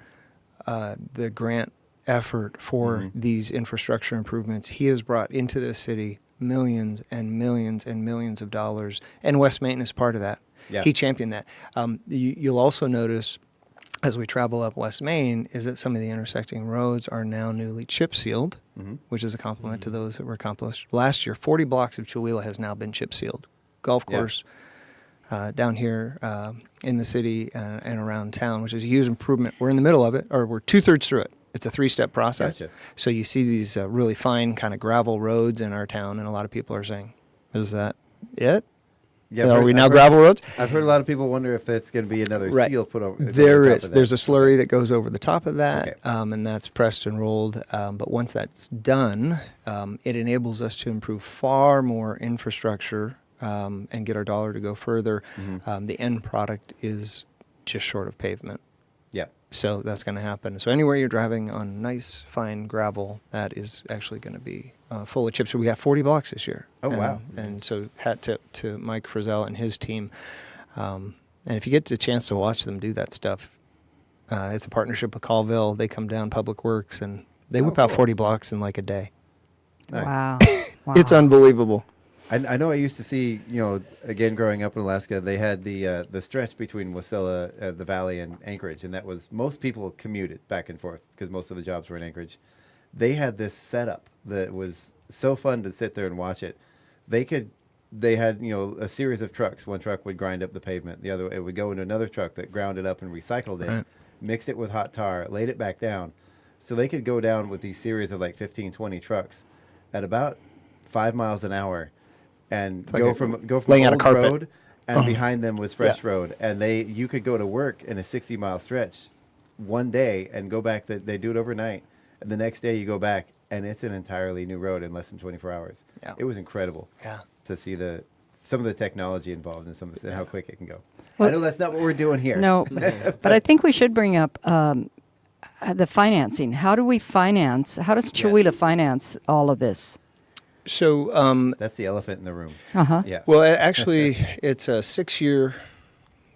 the grant effort for these infrastructure improvements. He has brought into the city millions and millions and millions of dollars, and West Main is part of that. Yeah. He championed that. You'll also notice, as we travel up West Main, is that some of the intersecting roads are now newly chip sealed, which is a compliment to those that were accomplished last year. 40 blocks of Chihuahua has now been chip sealed. Golf course down here in the city and around town, which is a huge improvement. We're in the middle of it, or we're 2/3 through it. It's a 3-step process. Gotcha. So you see these really fine kind of gravel roads in our town, and a lot of people are saying, "Is that it? Yeah, Are we now gravel roads?" I've heard a lot of people wonder if that's going to be another seal put over. There over top is. of that. There's a slurry that goes over the top of that, Okay. and that's pressed and rolled. But once that's done, it enables us to improve far more infrastructure and get our dollar to go further. The end product is just short of pavement. Yeah. So that's going to happen. So anywhere you're driving on nice, fine gravel, that is actually going to be full of chips. So we got 40 blocks this year. Oh, wow. And so hat tip to Mike Frizzell and his team. And if you get the chance to watch them do that stuff, it's a partnership with Colville. They come down, Public Works, and they whip out 40 blocks in like a day. Nice. Wow. It's unbelievable. I know I used to see, again, growing up in Alaska, they had the stretch between Wasilla, the Valley, and Anchorage, and that was, most people commuted back and forth because most of the jobs were in Anchorage. They had this setup that was so fun to sit there and watch it. They had, a series of trucks. One truck would grind up the pavement. The other, it would go into another truck that ground it up and recycled it, mixed it with hot tar, laid it back down. So they could go down with these series of like 15, 20 trucks at about 5 miles an hour. And go from laying out a old carpet. road, and behind them was fresh road, and you could go to work in a 60-mile stretch one day and go back. They do it overnight, and the next day you go back, and it's an entirely new road in less than 24 hours. Yeah. It was incredible. Yeah. To see some of the technology involved and and how quick it can go. Well, I know that's not what we're doing here. No, but I think we should bring up the financing. How do we finance? How does Chihuahua finance all of this? So that's the elephant in the room. Yeah. Well, actually, it's a 6-year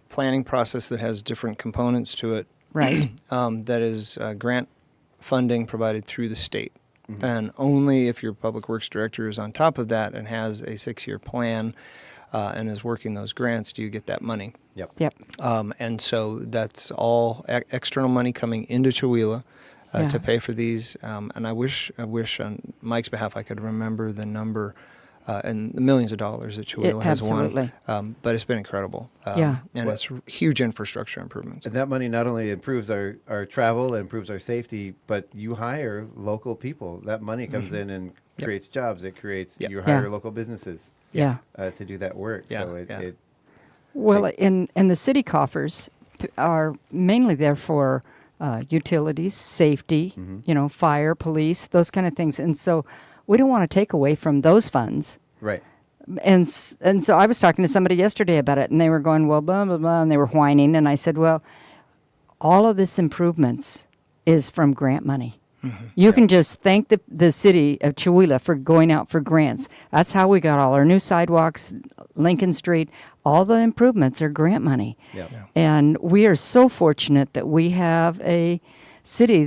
planning process that has different components to it. Right. That is grant funding provided through the state. And only if your public works director is on top of that and has a 6-year plan and is working those grants, do you get that money. Yep. And so that's all external money coming into Chihuahua to pay for these. And I wish on Mike's behalf I could remember the number and the millions of dollars that Chihuahua has won. But it's been incredible. And it's huge infrastructure improvements. And that money not only improves our travel, improves our safety, but you hire local people. That money comes in creates jobs. It creates you Yeah. hire local businesses. Yeah. To do that work. Yeah, So it Well, and the city coffers are mainly there for utilities, safety, fire, police, those kind of things. And so we don't want to take away from those funds. Right. And so I was talking to somebody yesterday about it, and they were going, well, blah, blah, blah, and they were whining. And I said, well, all of this improvements is from grant money. You can just thank the city of Chihuahua for going out for grants. That's how we got all our new sidewalks, Lincoln Street. All the improvements are grant money. Yep. And we are so fortunate that we have a city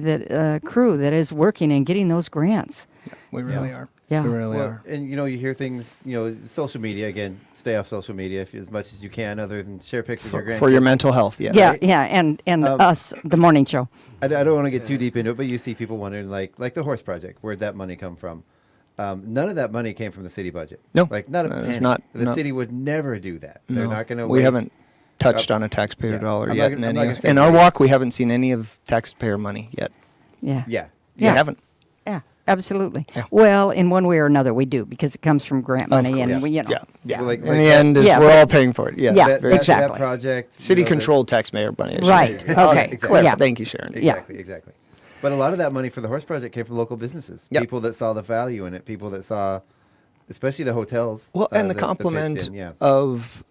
crew that is working and getting those grants. We really are. Yeah. We really Well, are. and you hear things, social media, again, stay off social media as much as you can, other than share pictures of your grandkids. For your mental health, yeah. Yeah, yeah, and us, the morning show. I don't want to get too deep into it, but you see people wondering, like the horse project, where'd that money come from? None of that money came from the city budget. No. Like, not a penny. It's not. The city would never do that. They're not going to We haven't touched on a taxpayer dollar I'm yet. not gonna say In our waste. walk, we haven't seen any of taxpayer money yet. Yeah. Yeah. We haven't. Yeah, absolutely. Well, in one way or another, we do, because it comes from grant money, and we, Yeah. Well, like In that- the end, Yeah, we're but- all paying for it. Yes. Yeah, that exactly. project. City-controlled taxpayer money. I should Right. say. Okay. Exactly. Yeah. Thank you, Sharon. Exactly. But a lot of that money for the horse project came from local businesses. Yep. People that saw the value in it. People that saw, especially the hotels. Well, and the that pitched complement in, yeah. of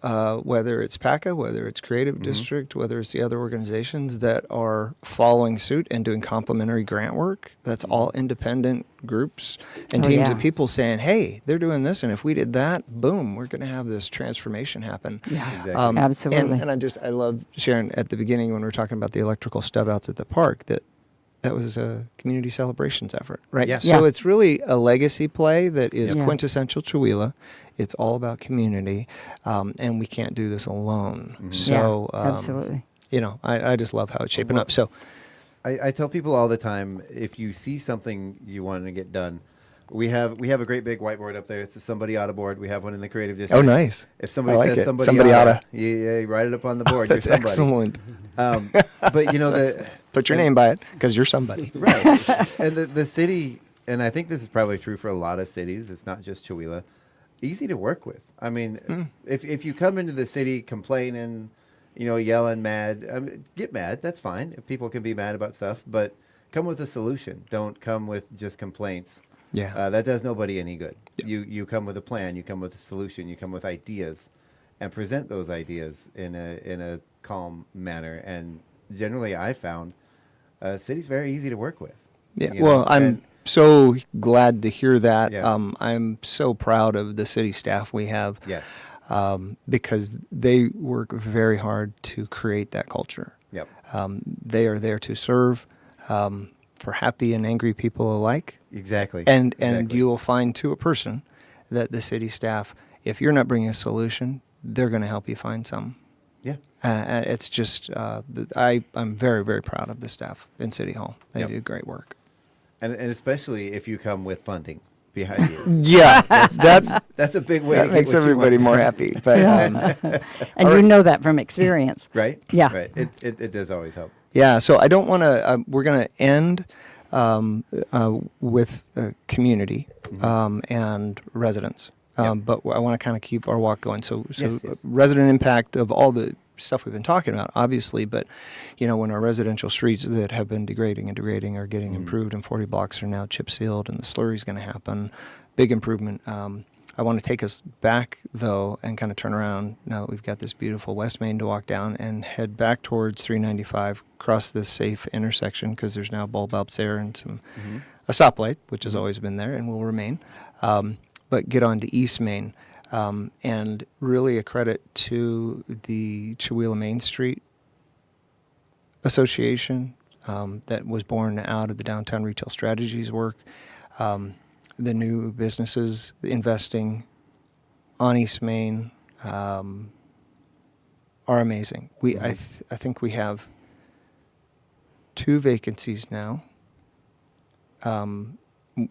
whether it's PACA, whether it's Creative Mm-hmm. District, whether it's the other organizations that are following suit and doing complementary grant work, that's all independent groups and Oh, teams yeah. of people saying, hey, they're doing this, and if we did that, boom, we're going to have this transformation happen. Yeah, Exactly. absolutely. And I love, Sharon, at the beginning when we were talking about the electrical stub outs at the park, that was a community celebrations effort, right? Yeah. So Yeah. it's really a legacy play that is Yeah. quintessential Chihuahua. It's all about community, and we can't do this alone. So, absolutely. I just love how it's shaping up. So, I tell people all the time, if you see something you want to get done, we have a great big whiteboard up there. It's a somebody oughta board. We have one in the creative district. oh, nice. If somebody I like says it. somebody oughta, oughta. you write it up on the board. That's You're somebody. excellent. But Put your name by it because you're somebody. right. And the city, and I think this is probably true for a lot of cities. It's not just Chihuahua. Easy to work with. I mean, if you come into the city complaining, yelling, mad, get mad. That's fine. People can be mad about stuff, but come with a solution. Don't come with just complaints. Yeah. That does nobody any good. You come with a plan. You come with a solution. You come with ideas, and present those ideas in a calm manner. And generally, I found city's very easy to work with. Yeah. you Well, know, I'm and- so glad to hear that. Yeah. I'm so proud of the city staff we have. Yes. Because they work very hard to create that culture. Yep. They are there to serve for happy and angry people alike. Exactly. And Exactly. you will find to a person that the city staff, if you're not bringing a solution, they're going to help you find some. Yeah. It's just, I'm very, very proud of the staff in City Hall. They Yep. do great work. And especially if you come with funding behind you. Yeah, that's a big way. That to get makes what you everybody want. more happy. But And you know that from experience. Right. Yeah. Right. It does always help. yeah, so I don't want to. We're going to end with community and residents, but I want to kind of keep our walk going. So Yes. resident impact of all the stuff we've been talking about, obviously, but when our residential streets that have been degrading are getting improved, and 40 blocks are now chip sealed, and the slurry is going to happen, big improvement. I want to take us back though and kind of turn around now that we've got this beautiful West Main to walk down and head back towards 395, cross this safe intersection because there's now bulb outs there and a stoplight, which has always been there and will remain. But get on to East Main. And really a credit to the Chihuahua Main Street Association that was born out of the Downtown Retail Strategies work. The new businesses investing on East Main are amazing. I think we have 2 vacancies now.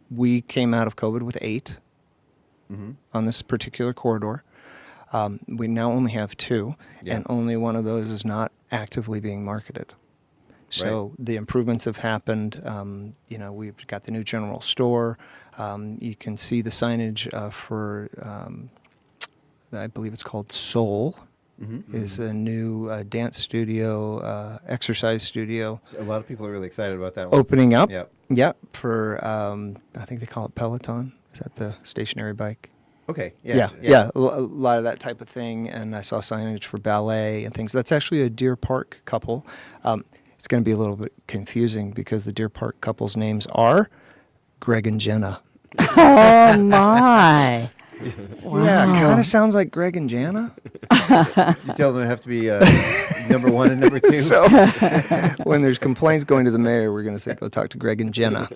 We came out of COVID with 8. On this particular corridor. We now only have 2, and only one of those is not actively being marketed. So the improvements have happened. We've got the new general store. You can see the signage for, I believe it's called Soul, is a new dance studio, exercise studio. A lot of people are really excited about that one. Opening up. Yep. Yep. For, I think they call it Peloton. Is that the stationary bike? Okay. Yeah. A lot of that type of thing. And I saw signage for ballet and things. That's actually a Deer Park couple. It's going to be a little bit confusing because the Deer Park couple's names are Greg and Jenna. Oh, my. Wow. Yeah, it kind of sounds like Greg and Jana. You tell them they have to be number 1 and number 2. So when there's complaints going to the mayor, we're going to say, go talk to Greg and Jenna.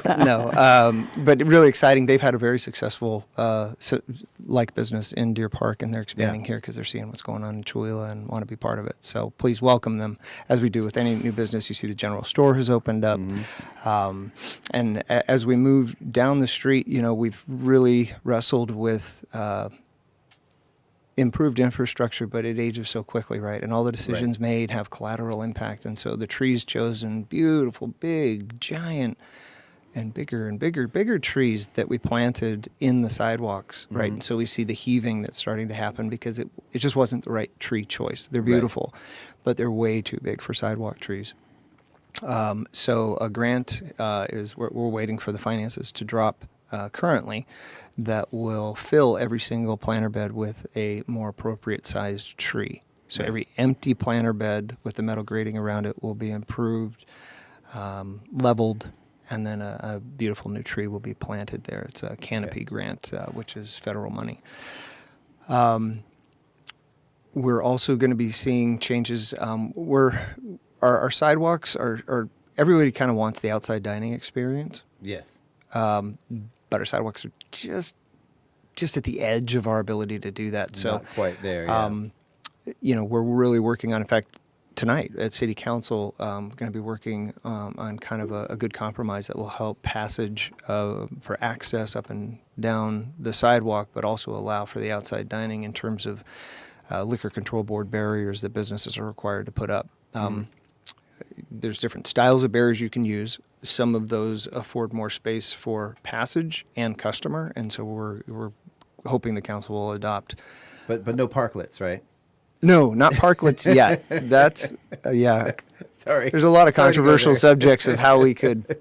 No, but really exciting. They've had a very successful business in Deer Park, and they're expanding here because they're seeing what's going on in Chihuahua and want to be part of it. So please welcome them. As we do with any new business, you see the general store has opened up. And as we move down the street, we've really wrestled with improved infrastructure, but it ages so quickly, right? And all the decisions made have collateral impact. And so the trees chosen, beautiful, big, giant, and bigger trees that we planted in the sidewalks, right? And so we see the heaving that's starting to happen because it just wasn't the right tree choice. They're beautiful, but they're way too big for sidewalk trees. So a grant is we're waiting for the finances to drop currently that will fill every single planter bed with a more appropriate sized tree. So every empty planter bed with the metal grating around it will be improved, leveled, and then a beautiful new tree will be planted there. It's a canopy grant, which is federal money. We're also going to be seeing changes. Our sidewalks are everybody kind of wants the outside dining experience. Yes. But our sidewalks are just at the edge of our ability to do that. So not quite there. We're really working on. In fact, tonight at City Council, we're going to be working on kind of a good compromise that will help passage for access up and down the sidewalk, but also allow for the outside dining in terms of liquor control board barriers that businesses are required to put up. There's different styles of barriers you can use. Some of those afford more space for passage and customer, and so we're hoping the council will adopt. But no parklets, right? No, not parklets yet. That's Sorry. There's a lot of controversial subjects of how we could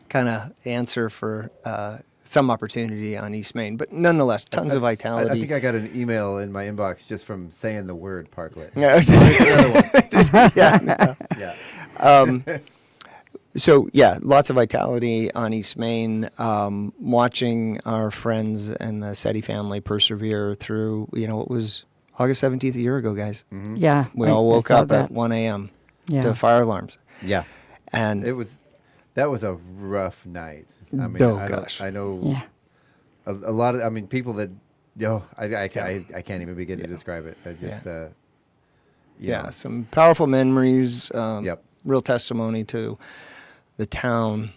kind of answer for some opportunity on East Main, but nonetheless, tons of vitality. I think I got an email in my inbox just from saying the word parklet. So lots of vitality on East Main. Watching our friends and the SETI family persevere through, what was August 17th a year ago, guys. Yeah, we all woke up at 1 a.m. to fire alarms. Yeah, and that was a rough night. I mean, I know a lot of, people that, I can't even begin to describe it. I just, some powerful memories, real testimony to the town,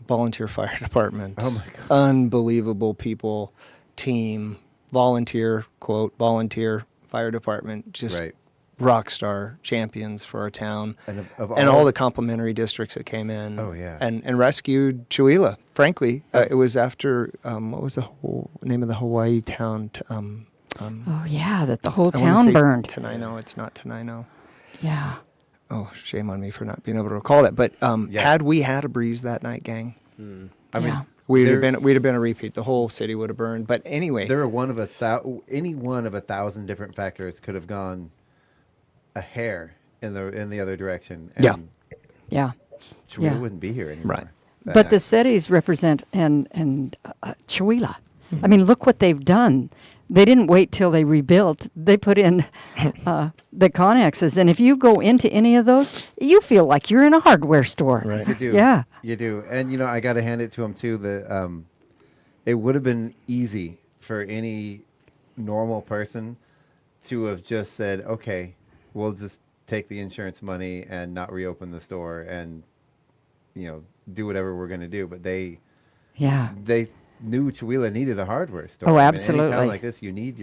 volunteer fire department. Oh my God. Unbelievable people, team, volunteer fire department, just rock star champions for our town, and all the complimentary districts that came in. Oh yeah, and rescued Chihuahua. Frankly, it was after what was the whole name of the Hawaii town? That the whole town burned. Tenino. It's not Tenino. Yeah. Oh, shame on me for not being able to recall that. But had we had a breeze that night, gang, I mean, we'd have been a repeat. The whole city would have burned. But anyway, there are any one of 1,000 different factors could have gone a hair in the other direction. And Chihuahua wouldn't be here anymore. Right. But the cities represent and Chihuahua. I mean, look what they've done. They didn't wait till they rebuilt. They put in the connexes. And if you go into any of those, you feel like you're in a hardware store. Right. You do. Yeah. You do. And, I got to hand it to them, too, that it would have been easy for any normal person to have just said, okay, we'll just take the insurance money and not reopen the store and, do whatever we're going to do. But they knew Chihuahua needed a hardware store. Oh, absolutely. Any town like this, you need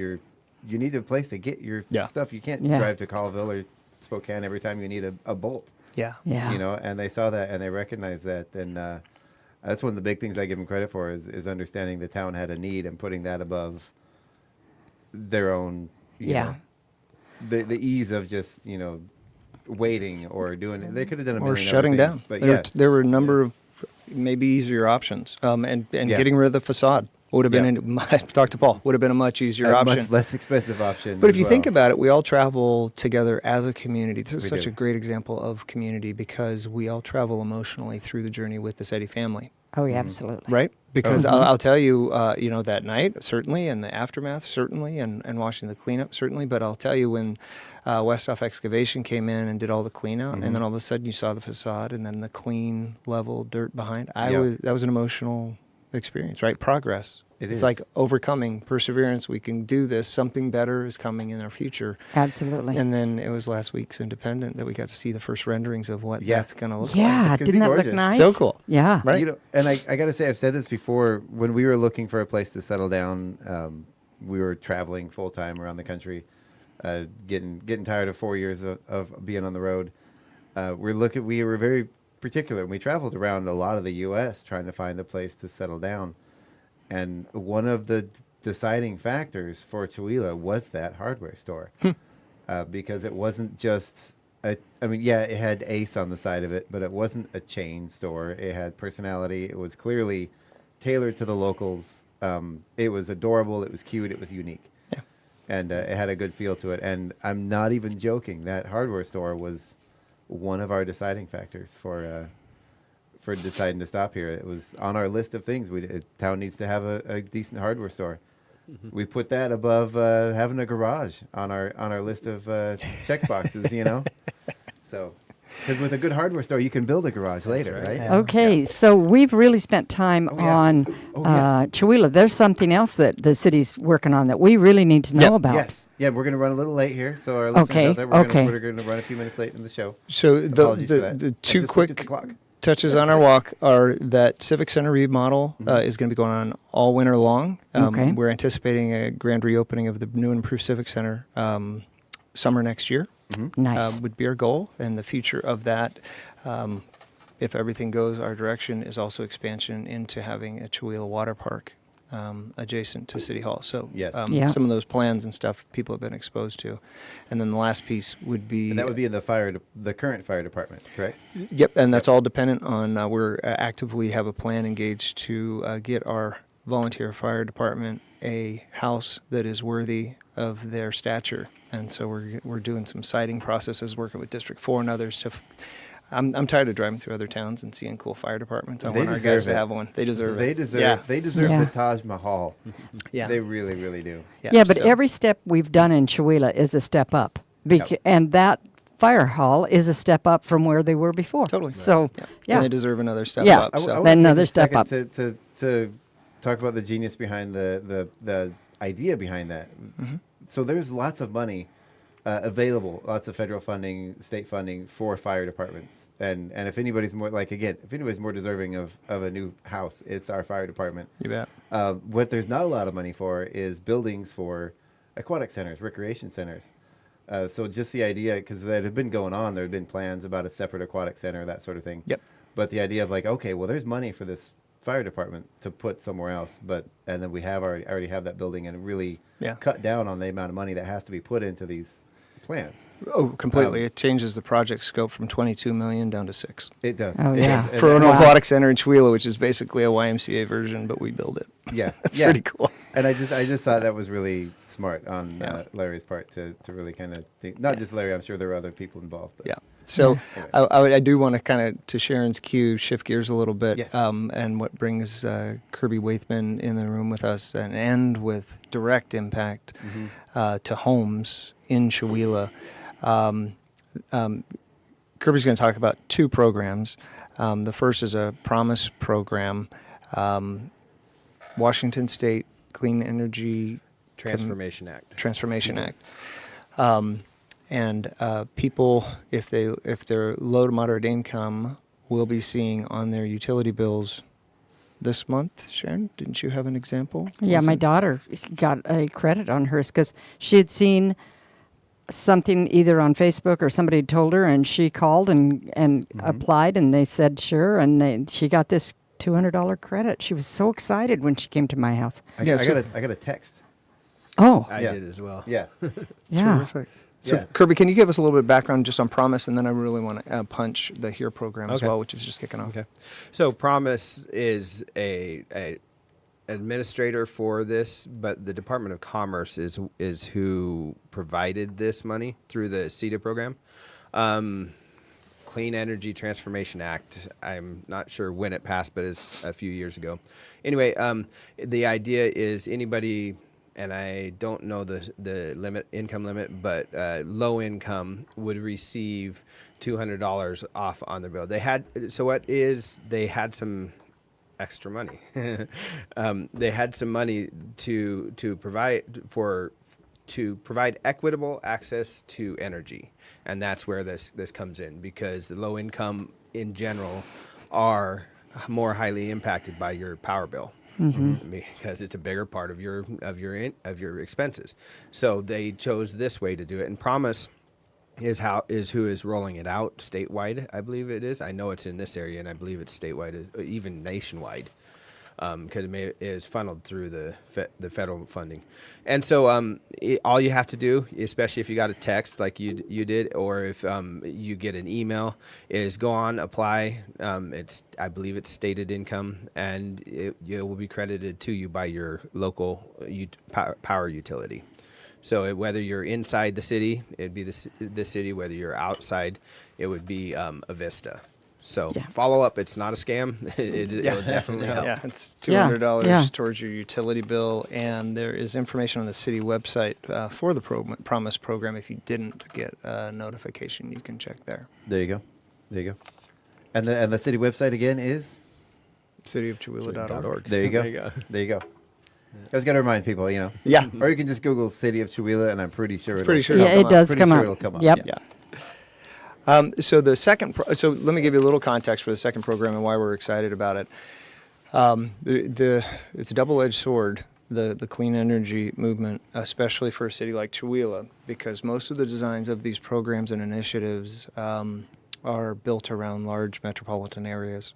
a place to get your stuff. You can't drive to Colville or Spokane every time you need a bolt. Yeah. Yeah. You know, and they saw that and they recognized that. And that's one of the big things I give them credit for is understanding the town had a need and putting that above their own, you know, the ease of just, you know, waiting or doing it. They could have done a million Or shutting other things, down. but There were a number of maybe easier options. And getting rid of the facade would have been, talk to Paul, would have been a much easier a option. much less expensive option. But if as you well. think about it, we all travel together as a community. This is We such do. a great example of community because we all travel emotionally through the journey with the SETI family. Oh, yeah, absolutely. Right? Because Mhm. I'll tell you, you know, that night, certainly, and the aftermath, certainly, and watching the cleanup, certainly. But I'll tell you, when Westoff Excavation came in and did all the cleanup, Mhm. and then all of a sudden you saw the facade and then the clean, level dirt behind, Yeah. that was an emotional experience, right? Progress. It It's is. like overcoming, perseverance. We can do this. Something better is coming in our future. Absolutely. And then it was last week's Independent that we got to see the first renderings of what that's going to look Yeah, like. It's gonna didn't be that look gorgeous. nice? So cool. Yeah. Right. You know, and I got to say, I've said this before. When we were looking for a place to settle down, we were traveling full time around the country, getting tired of 4 years of being on the road. We were very particular. We traveled around a lot of the U.S. trying to find a place to settle down, and one of the deciding factors for Chihuahua was that hardware store, because it wasn't just it had Ace on the side of it, but it wasn't a chain store. It had personality. It was clearly tailored to the locals. It was adorable. It was cute. It was unique. Yeah. And it had a good feel to it. And I'm not even joking. That hardware store was one of our deciding factors for deciding to stop here. It was on our list of things. Town needs to have a decent hardware store. Mm-hmm. We put that above having a garage on our list of check boxes, you know. So, because with a good hardware store, you can build a garage later, right? Yeah. Okay, so we've really spent time on yes. Chihuahua. There's something else that the city's working on that we really need to know about. Yes. Yeah, we're going to run a little late here, so our listeners out there, we're going to run a few minutes late in the show. So Apologies for that. the I two just looked at quick the clock. touches on our walk are that Civic Center remodel is going to be going on all winter long. Okay. We're anticipating a grand reopening of the new and improved Civic Center summer next year. Nice. Would be our goal, and the future of that, if everything goes our direction, is also expansion into having a Chihuahua water park adjacent to City Hall. So Yes. some of those plans and stuff people have been exposed to. And then the last piece would be... And that would be in the current fire department, correct? Yep, and that's all dependent on, we're actively have a plan engaged to get our volunteer fire department a house that is worthy of their stature. And so we're doing some siting processes, working with District 4 and others to... I'm tired of driving through other towns and seeing cool fire departments. I want our guys to have one. They deserve it. They deserve the Taj Mahal. Yeah. They really, really do. Yeah, but every step we've done in Chihuahua is a step up. And that fire hall is a step up from where they were before. Totally. So, yeah. And they deserve another step Yeah. up. So. I wanna take another a step up. second to talk about the genius behind the idea behind that. Mm-hmm. So there's lots of money available, lots of federal funding, state funding for fire departments. And if anybody's more more deserving of a new house, it's our fire department. You bet. What there's not a lot of money for is buildings for aquatic centers, recreation centers. So just the idea, because that had been going on, there had been plans about a separate aquatic center, that sort of thing. Yep. But the idea of like, okay, well, there's money for this fire department to put somewhere else, and then we already have that building, and really cut down on the amount of money that has to be put into these plans. Oh, completely. It changes the project scope from $22 million down to $6 million. It does. Oh, yeah. For an aquatic center in Chihuahua, which is basically a YMCA version, but we build it. Yeah. That's pretty cool. And I just thought that was really smart on Larry's part to really kind of think, not just Larry, I'm sure there are other people involved. But. Yeah. So I do want to kind of, to Sharon's cue, shift gears a little bit. Yes. And what brings Kirby Waithman in the room with us and end with direct impact to homes in Chihuahua. Kirby's going to talk about two programs. The first is a Promise program, Washington State Clean Energy Transformation Act. And people, if they're low to moderate income, will be seeing on their utility bills this month. Sharon, didn't you have an example? Yeah, my daughter got a credit on hers because she had seen something either on Facebook or somebody told her, and she called and applied, and they said sure, and she got this $200 credit. She was so excited when she came to my house. I got a text. Oh, I did as well. Yeah. Yeah. Terrific. So, Kirby, can you give us a little bit of background just on Promise, and then I really want to punch the HERE program as well, which is just kicking off. Okay. So Promise is a administrator for this, but the Department of Commerce is who provided this money through the CETA program. Clean Energy Transformation Act. I'm not sure when it passed, but it's a few years ago. Anyway, the idea is anybody, and I don't know the income limit, but low income would receive $200 off on their bill. They had some extra money. They had some money to provide equitable access to energy, and that's where this comes in, because the low income in general are more highly impacted by your power bill. Because it's a bigger part of your expenses. So they chose this way to do it. And Promise is who is rolling it out statewide, I believe it is. I know it's in this area, and I believe it's statewide, even nationwide, because it is funneled through the federal funding. And so all you have to do, especially if you got a text like you did, or if you get an email, is go on, apply. I believe it's stated income, and it will be credited to you by your local power utility. So whether you're inside the city, it'd be the city. Whether you're outside, it would be Avista. So follow up. It's not a scam. It'll definitely help. Yeah, it's $200 towards your utility bill, and there is information on the city website for the Promise program. If you didn't get a notification, you can check there. There you go. And the city website again is cityofchihuahua.org. There you go. There you go. I just got to remind people, Yeah. Or you can just Google City of Chihuahua, and I'm pretty sure it'll come up. Yep. Yeah. So the second, so let me give you a little context for the second program and why we're excited about it. It's a double-edged sword, the clean energy movement, especially for a city like Chihuahua, because most of the designs of these programs and initiatives are built around large metropolitan areas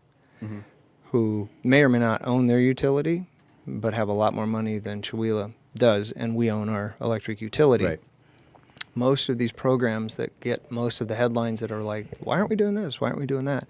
who may or may not own their utility, but have a lot more money than Chihuahua does, and we own our electric utility. Right. Most of these programs that get most of the headlines that are like, why aren't we doing this? Why aren't we doing that?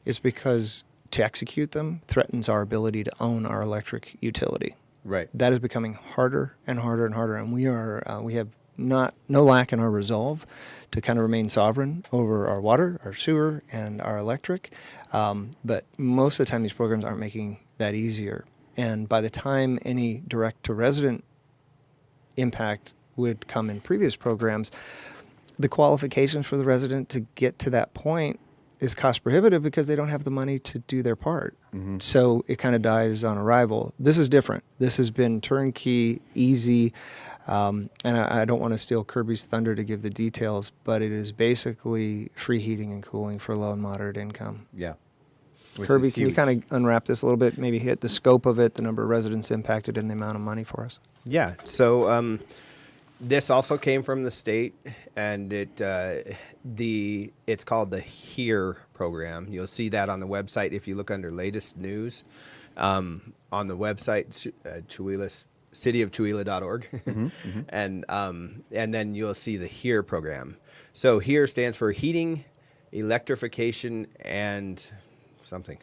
Is because to execute them threatens our ability to own our electric utility. Right. That is becoming harder and harder and harder, and we have no lack in our resolve to kind of remain sovereign over our water, our sewer, and our electric. But most of the time, these programs aren't making that easier. And by the time any direct-to-resident impact would come in previous programs, the qualifications for the resident to get to that point is cost prohibitive because they don't have the money to do their part. So it kind of dies on arrival. This is different. This has been turnkey, easy, and I don't want to steal Kirby's thunder to give the details, but it is basically free heating and cooling for low and moderate income. Yeah. Kirby, can you kind of unwrap this a little bit, maybe hit the scope of it, the number of residents impacted, and the amount of money for us? Yeah. So this also came from the state, and it's called the HERE program. You'll see that on the website if you look under latest news. On the website, cityofchihuahua.org, and then you'll see the HERE program. So HERE stands for Heating, Electrification, and something.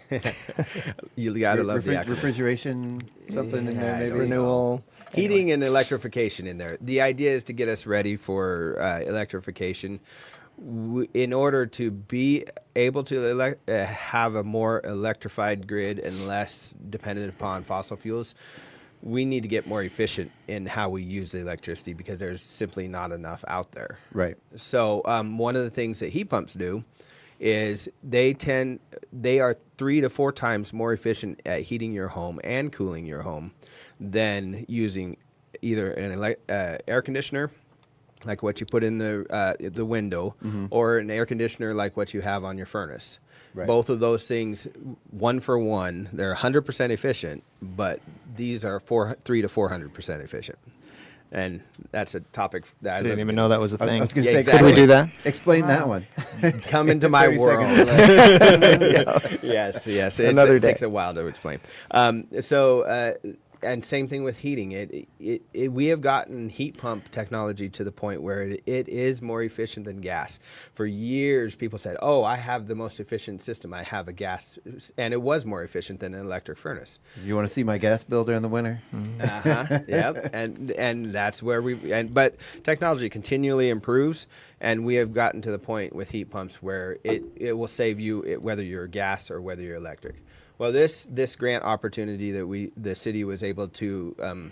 You gotta love the acronym. Refrigeration, something in there, maybe. Renewal. Heating and electrification in there. The idea is to get us ready for electrification. In order to be able to have a more electrified grid and less dependent upon fossil fuels, we need to get more efficient in how we use the electricity because there's simply not enough out there. Right. So one of the things that heat pumps do is they are 3 to 4 times more efficient at heating your home and cooling your home than using either an air conditioner, like what you put in the window, or an air conditioner like what you have on your furnace. Right. Both of those things, one for one, they're 100% efficient, but these are 300 to 400% efficient. And that's a topic that I didn't even know that was a thing. I was going to Yeah, say, exactly. Could we do that? Explain that one. Come into my 30 world. seconds. Yes. Another it day. takes a while to explain. And same thing with heating. We have gotten heat pump technology to the point where it is more efficient than gas. For years, people said, "Oh, I have the most efficient system. I have a gas," and it was more efficient than an electric furnace. You want to see my gas bill during the winter? Yep. And that's where but technology continually improves, and we have gotten to the point with heat pumps where it will save you whether you're gas or whether you're electric. Well, this grant opportunity that the city was able to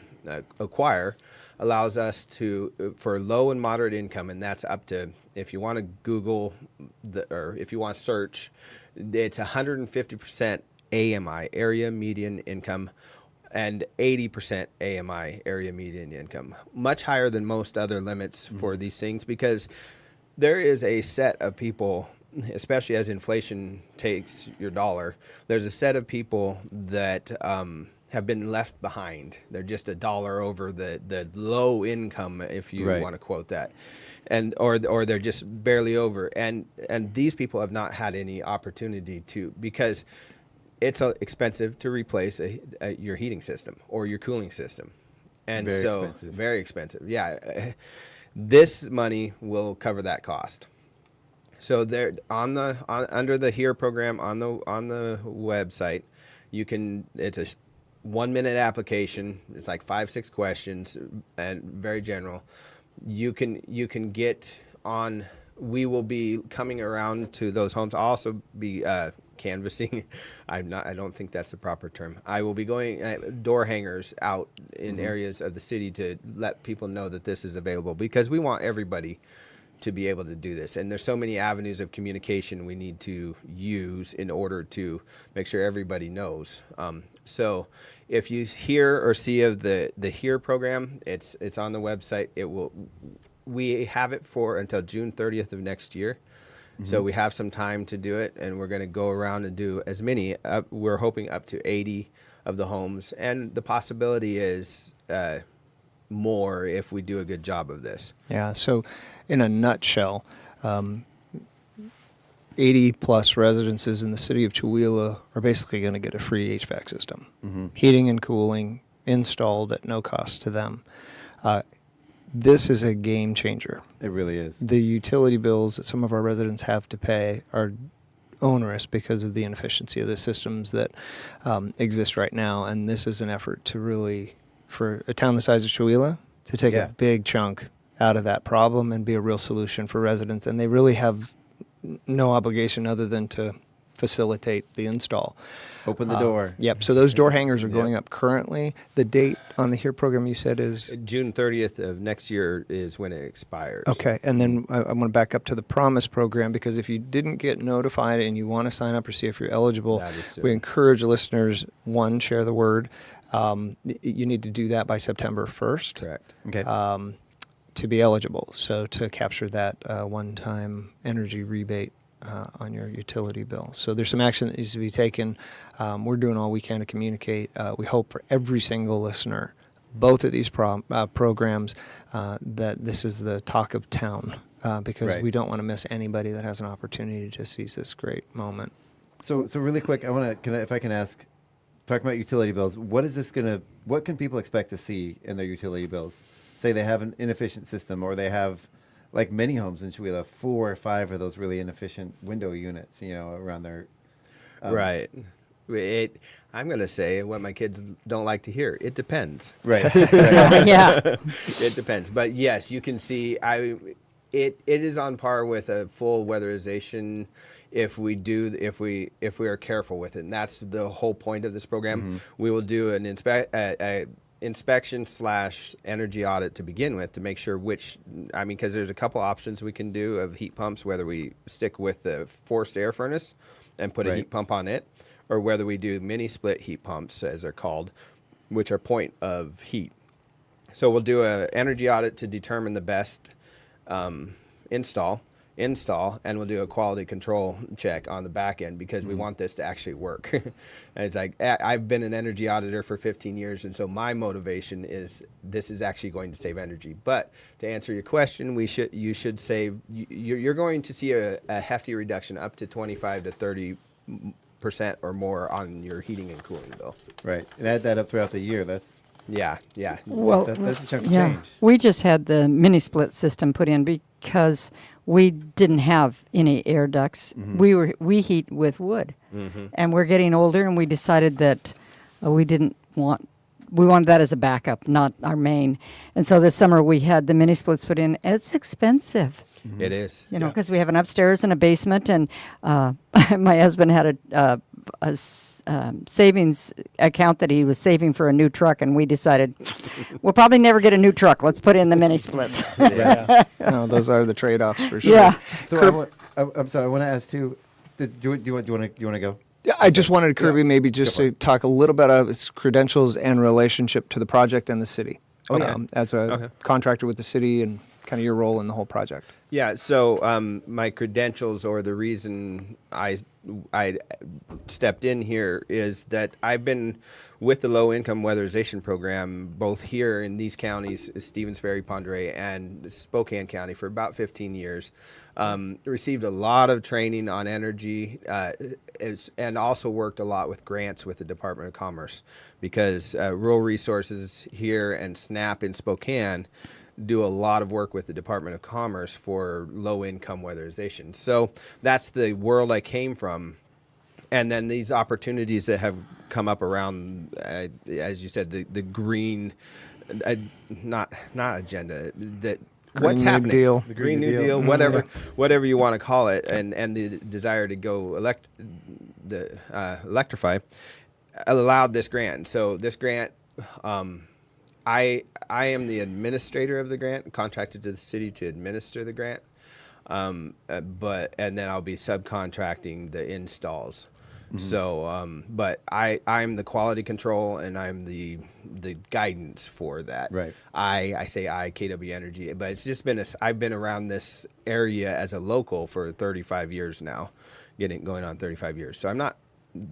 acquire allows us to, for low and moderate income, and that's up to, if you want to Google or if you want to search, it's 150% AMI, area median income, and 80% AMI, area median income. Much higher than most other limits for these things, because there is a set of people, especially as inflation takes your dollar, there's a set of people that have been left behind. They're just a dollar over the low income, if you want to quote that, or they're just barely over. And these people have not had any opportunity to, because it's expensive to replace your heating system or your cooling system, and very expensive. Yeah, this money will cover that cost. So there, under the HERE program on the website, it's a 1-minute application. It's like 5-6 questions and very general. You can get on. We will be coming around to those homes. I'll also be canvassing. I don't think that's the proper term. I will be going door hangers out in areas of the city to let people know that this is available, because we want everybody to be able to do this. And there's so many avenues of communication we need to use in order to make sure everybody knows. So if you hear or see of the HERE program, it's on the website. We have it for until June 30th of next year. So we have some time to do it, and we're going to go around and do as many. We're hoping up to 80 of the homes, and the possibility is more if we do a good job of this. Yeah, so in a nutshell, 80 plus residences in the city of Chihuahua are basically going to get a free HVAC system, heating and cooling installed at no cost to them. This is a game changer. It really is. The utility bills that some of our residents have to pay are onerous because of the inefficiency of the systems that exist right now, and this is an effort to really, for a town the size of Chihuahua, to take a big chunk out of that problem and be a real solution for residents. And they really have no obligation other than to facilitate the install. Open the door. Yep. So those door hangers are going up currently. The date on the HERE program you said is? June 30th of next year is when it expires. Okay. And then I want to back up to the Promise program, because if you didn't get notified and you want to sign up or see if you're eligible, we encourage listeners, one, share the word. You need to do that by September 1st. Correct. Okay. To be eligible. So to capture that one-time energy rebate on your utility bill. So there's some action that needs to be taken. We're doing all we can to communicate. We hope for every single listener, both of these programs, that this is the talk of town, because we don't want to miss anybody that has an opportunity to seize this great moment. So really quick, if I can ask, talking about utility bills, what can people expect to see in their utility bills? Say they have an inefficient system, or they have, like many homes in Chihuahua, 4 or 5 of those really inefficient window units, around their... Right. I'm going to say what my kids don't like to hear. It depends. Right. Yeah. It depends. But yes, you can see it is on par with a full weatherization if we are careful with it. And that's the whole point of this program. We will do an inspection/energy audit to begin with, to make sure because there's a couple options we can do of heat pumps, whether we stick with the forced air furnace and put a heat pump on it, or whether we do mini split heat pumps, as they're called, which are point of heat. So we'll do an energy audit to determine the best install. install, and we'll do a quality control check on the back end because we want this to actually work. And it's like, I've been an energy auditor for 15 years, and so my motivation is this is actually going to save energy. But to answer your question, you should save, you're going to see a hefty reduction up to 25 to 30% or more on your heating and cooling bill. Right. And add that up throughout the year. That's yeah. Well, that's a chunk of change. We just had the mini split system put in because we didn't have any air ducts. We heat with wood, and we're getting older, and we decided that we wanted that as a backup, not our main. And so this summer we had the mini splits put in. It's expensive. It is, because we have an upstairs and a basement, and my husband had a savings account that he was saving for a new truck, and we decided we'll probably never get a new truck. Let's put in the mini splits. No, those are the trade-offs for sure. Yeah. So I'm sorry. I want to ask too. Do you want to go? Yeah, I just wanted Kirby maybe just to talk a little bit about his credentials and relationship to the project and the city. As a contractor with the city and kind of your role in the whole project. Yeah, so my credentials, or the reason I stepped in here, is that I've been with the Low Income Weatherization Program both here in these counties, Stevens Ferry, Pend Oreille, and Spokane County for about 15 years. Received a lot of training on energy and also worked a lot with grants with the Department of Commerce because Rural Resources here and SNAP in Spokane do a lot of work with the Department of Commerce for low-income weatherization. So that's the world I came from. And then these opportunities that have come up around, as you said, the green, not agenda, that what's happening? Deal. The Green New Deal, whatever you want to call it, and the desire to go electrify allowed this grant. So this grant, I am the administrator of the grant, contracted to the city to administer the grant, and then I'll be subcontracting the installs. So, but I'm the quality control and I'm the guidance for that. Right. I say KW Energy, but it's just been I've been around this area as a local for 35 years now, going on 35 years. So I'm not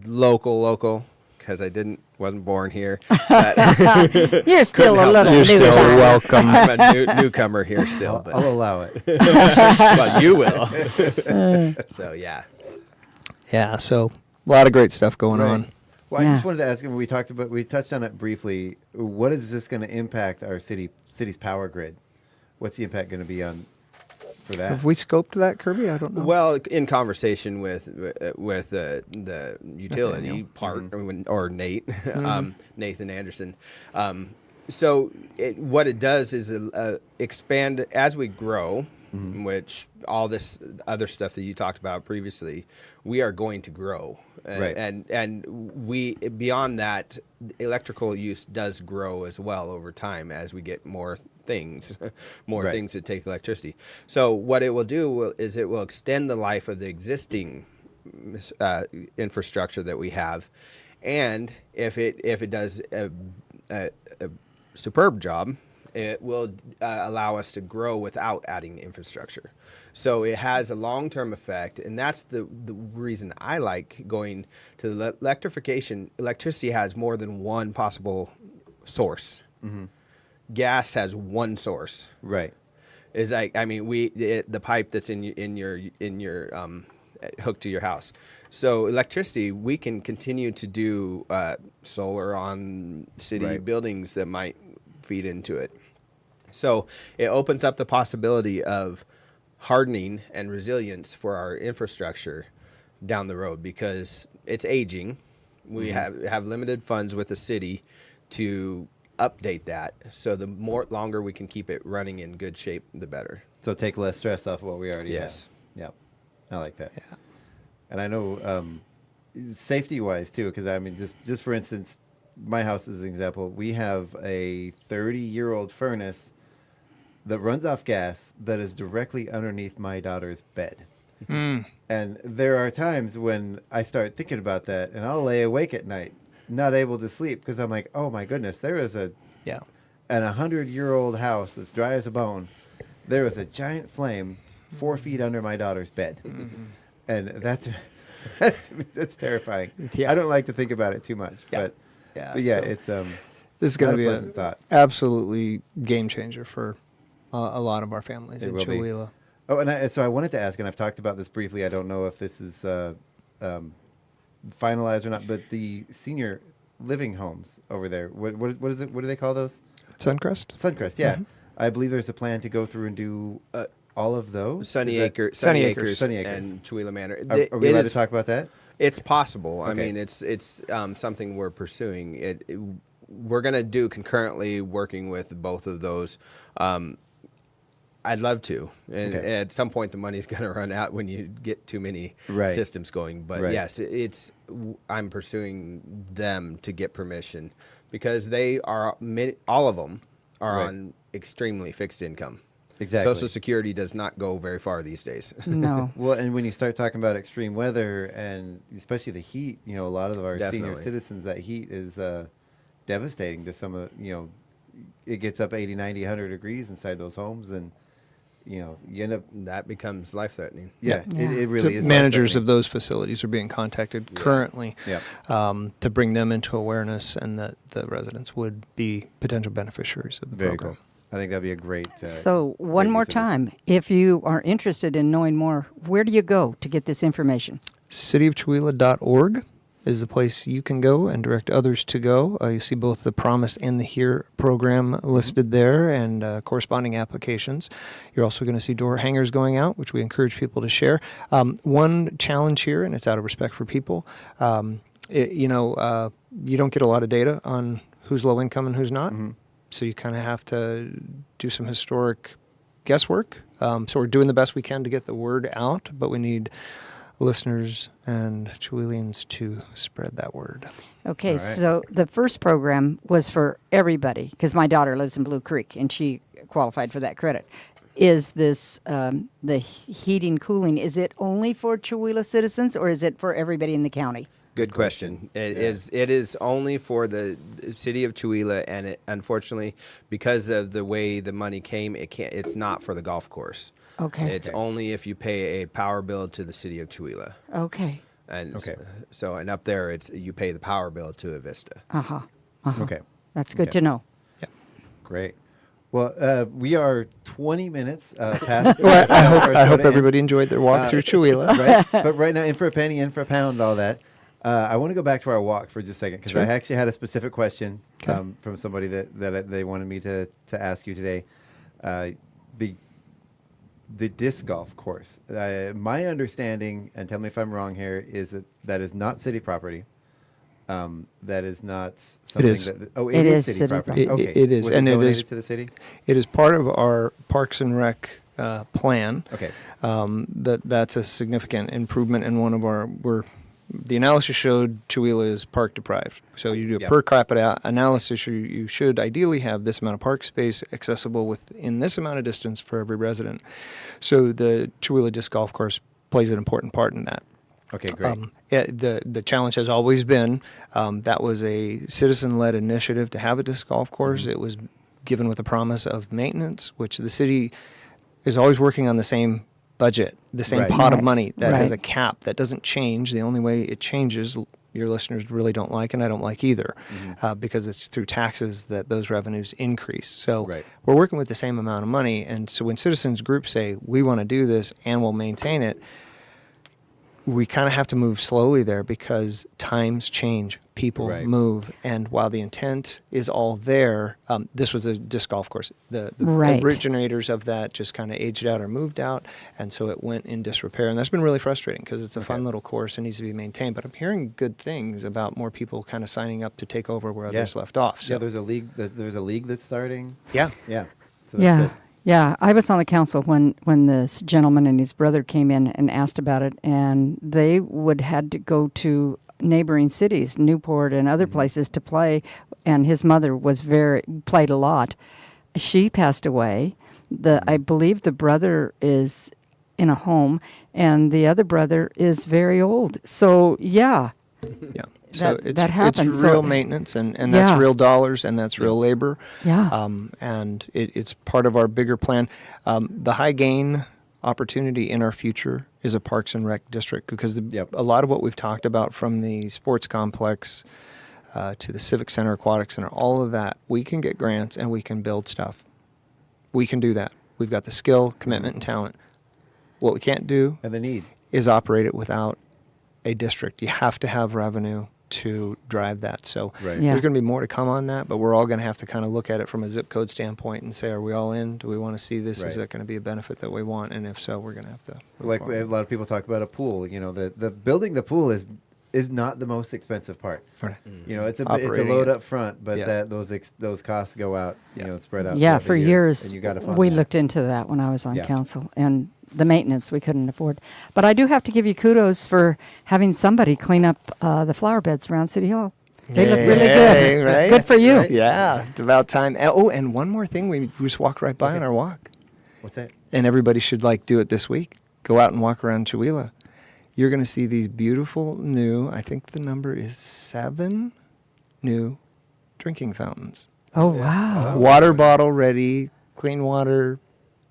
local. Because I wasn't born here. You're still a little You're still welcome. I'm a newcomer here still. But I'll allow it. Well, you will. So, yeah. Yeah, so a lot of great stuff going on. Well, I just wanted to ask him, we touched on it briefly. What is this going to impact our city's power grid? What's the impact going to be for that? Have we scoped that, Kirby? I don't know. Well, in conversation with the utility part, or Nate, Nathan Anderson. So what it does is expand as we grow, which all this other stuff that you talked about previously, we are going to grow. Right. And we, beyond that, electrical use does grow as well over time as we get more things, things that take electricity. So what it will do is it will extend the life of the existing infrastructure that we have, and if it does a superb job, it will allow us to grow without adding infrastructure. So it has a long-term effect, and that's the reason I like going to the electrification. Electricity has more than one possible source. Gas has one source. Right. Is the pipe that's in your hooked to your house. So electricity, we can continue to do solar on city buildings that might feed into it. So it opens up the possibility of hardening and resilience for our infrastructure down the road because it's aging. We have limited funds with the city to update that. So the longer we can keep it running in good shape, the better. So take less stress off of what we already have. Yes. Yep. I like that. Yeah. And I know safety-wise too, because just for instance, my house is an example. We have a 30-year-old furnace that runs off gas that is directly underneath my daughter's bed. And there are times when I start thinking about that, and I'll lay awake at night, not able to sleep, because I'm like, oh my goodness, there is an 100-year-old house that's dry as a bone. There is a giant flame 4 feet under my daughter's bed. And that's terrifying. Yeah. I don't like to think about it too much, but so it's this is going to be pleasant thought. absolutely game changer for a lot of our families in Chihuahua. Oh, and so I wanted to ask, and I've talked about this briefly. I don't know if this is finalized or not, but the senior living homes over there. What is it? What do they call those? Suncrest. Suncrest. Yeah, I believe there's a plan to go through and do all of those. Sunny Acres, and Chihuahua Manor. Are we allowed to talk about that? It's possible. Okay. I mean, it's something we're pursuing. We're going to do concurrently, working with both of those. I'd love to, and at some point the money's going to run out when you get too many systems going. But yes, I'm pursuing them to get permission because they are all of them are on extremely fixed income. Exactly. Social Security does not go very far these days. No. Well, and when you start talking about extreme weather and especially the heat, a lot of our senior citizens, that heat is devastating to some of it gets up 80, 90, 100 degrees inside those homes, and you end up that becomes life-threatening. Yeah. It really is. Managers of those facilities are being contacted currently to bring them into awareness, and that the residents would be potential beneficiaries of the program. Cool. I think that'd be a great. So one more time, if you are interested in knowing more, where do you go to get this information? cityofchihuahua.org is the place you can go and direct others to go. You see both the Promise and the Here program listed there, and corresponding applications. You're also going to see door hangers going out, which we encourage people to share. One challenge here, and it's out of respect for people, you don't get a lot of data on who's low income and who's not. So you kind of have to do some historic guesswork. So we're doing the best we can to get the word out, but we need listeners and Chihuahuans to spread that word. Okay, so the first program was for everybody, because my daughter lives in Blue Creek, and she qualified for that credit. Is this, the heating, cooling, is it only for Chihuahua citizens, or is it for everybody in the county? Good question. It is only for the city of Chihuahua, and unfortunately, because of the way the money came, it's not for the golf course. Okay. It's only if you pay a power bill to the city of Chihuahua. Okay. And and up there, you pay the power bill to Avista. Okay. That's good to know. Yeah. Great. Well, we are 20 minutes past. I hope everybody enjoyed their walk through Chihuahua. Right? But right now, in for a penny, in for a pound, all that. I want to go back to our walk for just a second, because I actually had a specific question from somebody that they wanted me to ask you today. The disc golf course. My understanding, and tell me if I'm wrong here, is that is not city property. That is not something that. Oh, it is city property. Okay. It is, and it is to the city. It is part of our Parks and Rec plan. Okay. That's a significant improvement in one of our. The analysis showed Chihuahua is park deprived. So you do a per capita analysis. You should ideally have this amount of park space accessible within this amount of distance for every resident. So the Chihuahua Disc Golf Course plays an important part in that. Okay, great. The challenge has always been that was a citizen-led initiative to have a disc golf course. It was given with a promise of maintenance, which the city is always working on the same budget, the same pot of money that has a cap that doesn't change. The only way it changes, your listeners really don't like, and I don't like either, because it's through taxes that those revenues increase. So we're working with the same amount of money, and so when citizens groups say, we want to do this and we'll maintain it, we kind of have to move slowly there, because times change, people move, and while the intent is all there, this was a disc golf course. The originators of that just kind of aged out or moved out, and so it went in disrepair, and that's been really frustrating, because it's a fun little course and needs to be maintained. But I'm hearing good things about more people kind of signing up to take over where others left off. So there's a league. There's a league that's starting. Yeah. So that's good. Yeah, I was on the council when this gentleman and his brother came in and asked about it, and they had to go to neighboring cities, Newport and other places, to play, and his mother played a lot. She passed away. I believe the brother is in a home, and the other brother is very old. So, yeah. So that happens. It's real maintenance, and that's real dollars, and that's real labor. Yeah. And it's part of our bigger plan. The high gain opportunity in our future is a Parks and Rec district, because a lot of what we've talked about, from the sports complex to the Civic Center, Aquatic Center, all of that, we can get grants and we can build stuff. We can do that. We've got the skill, commitment, and talent. What we can't do and the need is operate it without a district. You have to have revenue to drive that. So there's going to be more to come on that, but we're all going to have to kind of look at it from a zip code standpoint and say, are we all in? Do we want to see this? Is that going to be a benefit that we want? And if so, we're going to have to. Like a lot of people talk about a pool. You know, the building the pool is not the most expensive part. Right. You know, it's a load up front, but those costs go out. You know, spread out. Yeah, for years and you got to fund we that. looked into that when I was on council, and the maintenance we couldn't afford. But I do have to give you kudos for having somebody clean up the flower beds around City Hall. They look really good. Right? Good for you. Right? Yeah, it's about time. Oh, and one more thing, we just walked right by on our walk. What's that? And everybody should do it this week. Go out and walk around Chihuahua. You're going to see these beautiful new, I think the number is 7 new drinking fountains. Oh, wow. Water bottle ready, clean water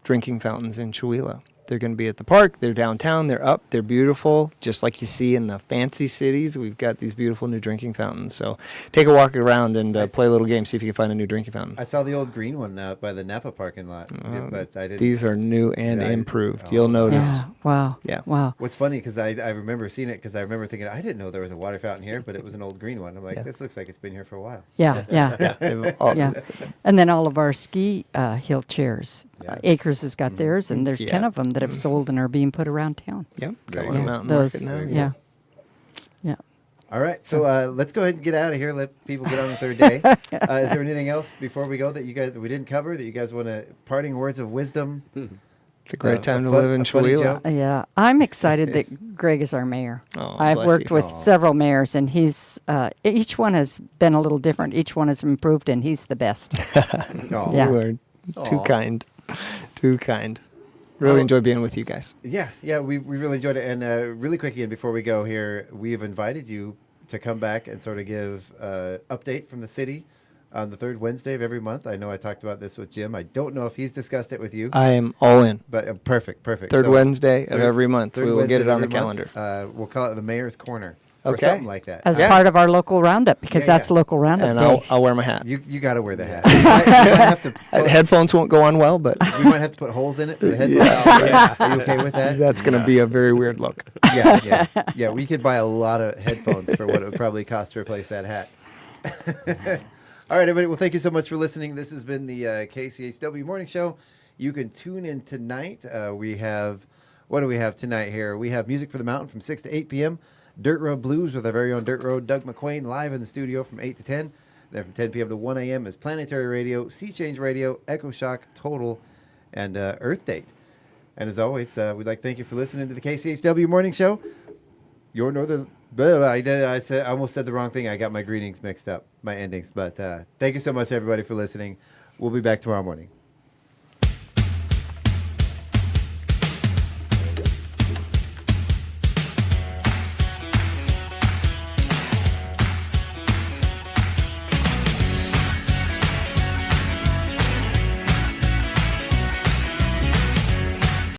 drinking fountains in Chihuahua. They're going to be at the park. They're downtown. They're up. They're beautiful, just like you see in the fancy cities. We've got these beautiful new drinking fountains. So take a walk around and play a little game. See if you can find a new drinking fountain. I saw the old green one out by the Napa parking lot, but I didn't. These are new and improved. You'll notice. Yeah. Wow. Yeah. Wow. What's funny, because I remember seeing it, because I remember thinking, I didn't know there was a water fountain here, but it was an old green one. I'm like, this looks like it's been here for a while. Yeah. Yeah. And then all of our ski hill chairs. Acres has got theirs, and there's 10 of them that have sold and are being put around town. Yep. Got one Mountain those, Market now. Yeah. All right, so let's go ahead and get out of here. Let people get on the third day. Is there anything else before we go that we didn't cover, that you guys want to parting words of wisdom? It's a great time to live in Chihuahua. Yeah, I'm excited that Greg is our mayor. Oh, I've bless worked you. with several mayors, and he's each one has been a little different. Each one has improved, and he's the best. You are too kind. Too kind. Really enjoyed being with you guys. Yeah, we really enjoyed it. And really quick again, before we go here, we've invited you to come back and sort of give an update from the city on the third Wednesday of every month. I know I talked about this with Jim. I don't know if he's discussed it with you. I am all in. But perfect. Third Wednesday of every month. We will get it on the calendar. We'll call it the Mayor's Corner. Okay. Or something like that. As part of our local roundup, because that's local roundup and day. I'll wear my hat. You got to wear the hat. You might have to headphones won't go on well, but we might have to put holes in it for the headphones. Are you okay with that? That's going to be a very weird look. Yeah. We could buy a lot of headphones for what it would probably cost to replace that hat. All right, everybody. Well, thank you so much for listening. This has been the KCHW Morning Show. You can tune in tonight. What do we have tonight here? We have Music for the Mountain from 6 to 8 p.m. Dirt Road Blues with our very own Dirt Road Doug McQuain live in the studio from 8 to 10. Then from 10 p.m. to 1 a.m. is Planetary Radio, Sea Change Radio, Echo Shock, Total, and Earth Date. And as always, we'd like to thank you for listening to the KCHW Morning Show. Your Northern... I almost said the wrong thing. I got my greetings mixed up, my endings. But thank you so much, everybody, for listening. We'll be back tomorrow morning.